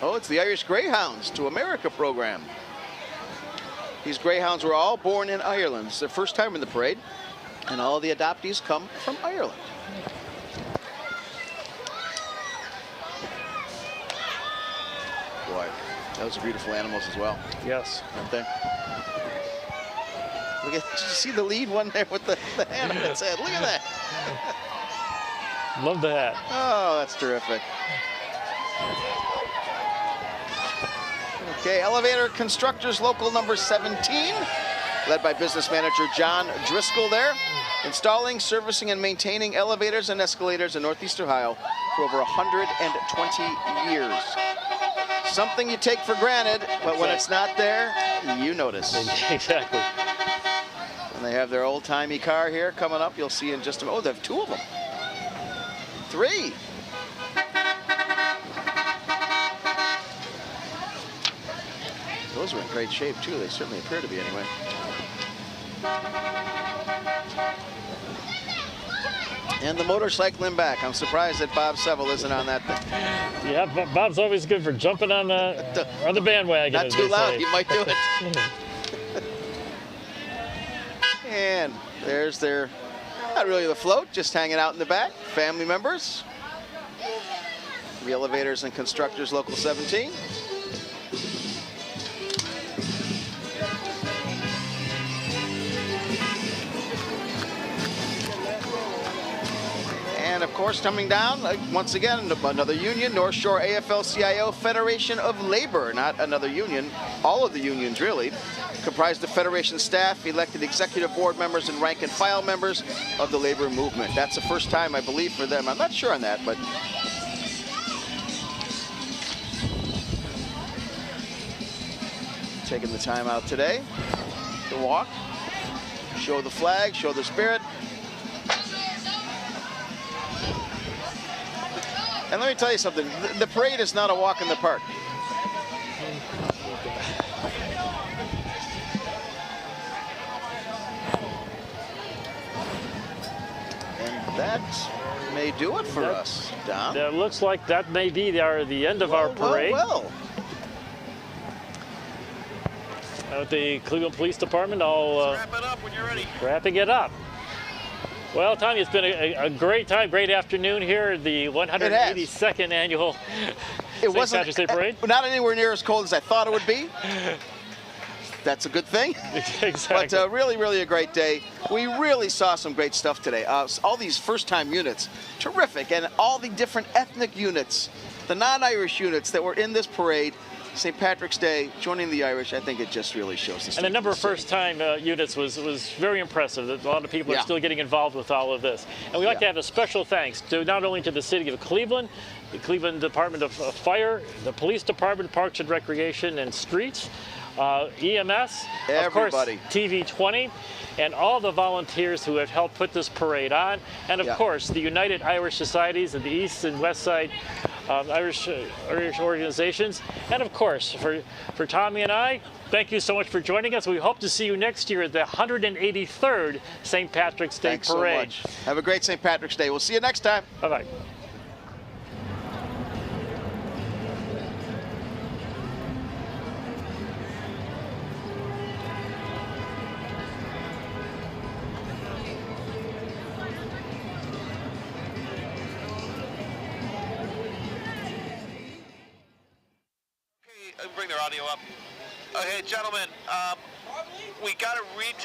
Oh, it's the Irish Greyhounds to America program. These Greyhounds were all born in Ireland. It's their first time in the parade, and all the adoptees come from Ireland. Boy, those are beautiful animals as well. Yes. Aren't they? Look at, did you see the lead one there with the hand on its head? Look at that. Love the hat. Oh, that's terrific. Okay, Elevator Constructors Local number 17, led by business manager John Driscoll there. Installing, servicing, and maintaining elevators and escalators in Northeast Ohio for over 120 years. Something you take for granted, but when it's not there, you notice. Exactly. And they have their old-timey car here coming up. You'll see in just a moment. Oh, they have two of them. Three. Those are in great shape, too. They certainly appear to be, anyway. And the motorcycling back. I'm surprised that Bob Seville isn't on that thing. Yeah, Bob's always good for jumping on the bandwagon. Not too loud, you might do it. And there's their, not really the float, just hanging out in the back. Family members. The Elevators and Constructors Local 17. And of course, coming down, once again, another union, North Shore AFL-CIO Federation of Labor, not another union, all of the unions really, comprised of Federation staff, elected executive board members, and rank and file members of the labor movement. That's the first time, I believe, for them. I'm not sure on that, but taking the time out today to walk, show the flag, show the spirit. And let me tell you something, the parade is not a walk in the park. And that may do it for us, Don. That looks like that may be the end of our parade. Well. With the Cleveland Police Department, all Wrap it up when you're ready. Wrapping it up. Well, Tommy, it's been a great time, great afternoon here at the 182nd annual St. Patrick's Day Parade. Not anywhere near as cold as I thought it would be. That's a good thing. Exactly. But really, really a great day. We really saw some great stuff today. All these first-time units, terrific, and all the different ethnic units, the non-Irish units that were in this parade. St. Patrick's Day, joining the Irish, I think it just really shows the strength. And the number of first-time units was very impressive. A lot of people are still getting involved with all of this. And we'd like to have a special thanks to not only to the City of Cleveland, the Cleveland Department of Fire, the Police Department, Parks and Recreation and Streets, EMS, of course, TV20, and all the volunteers who have helped put this parade on, and of course the United Irish Societies of the East and West Side Irish organizations, and of course for Tommy and I, thank you so much for joining us. We hope to see you next year at the 183rd St. Patrick's Day Thanks Parade. So much. Have a great St. Patrick's Day. We'll see you next time. Bye-bye. Bring their audio up. Okay, gentlemen, we got to retake.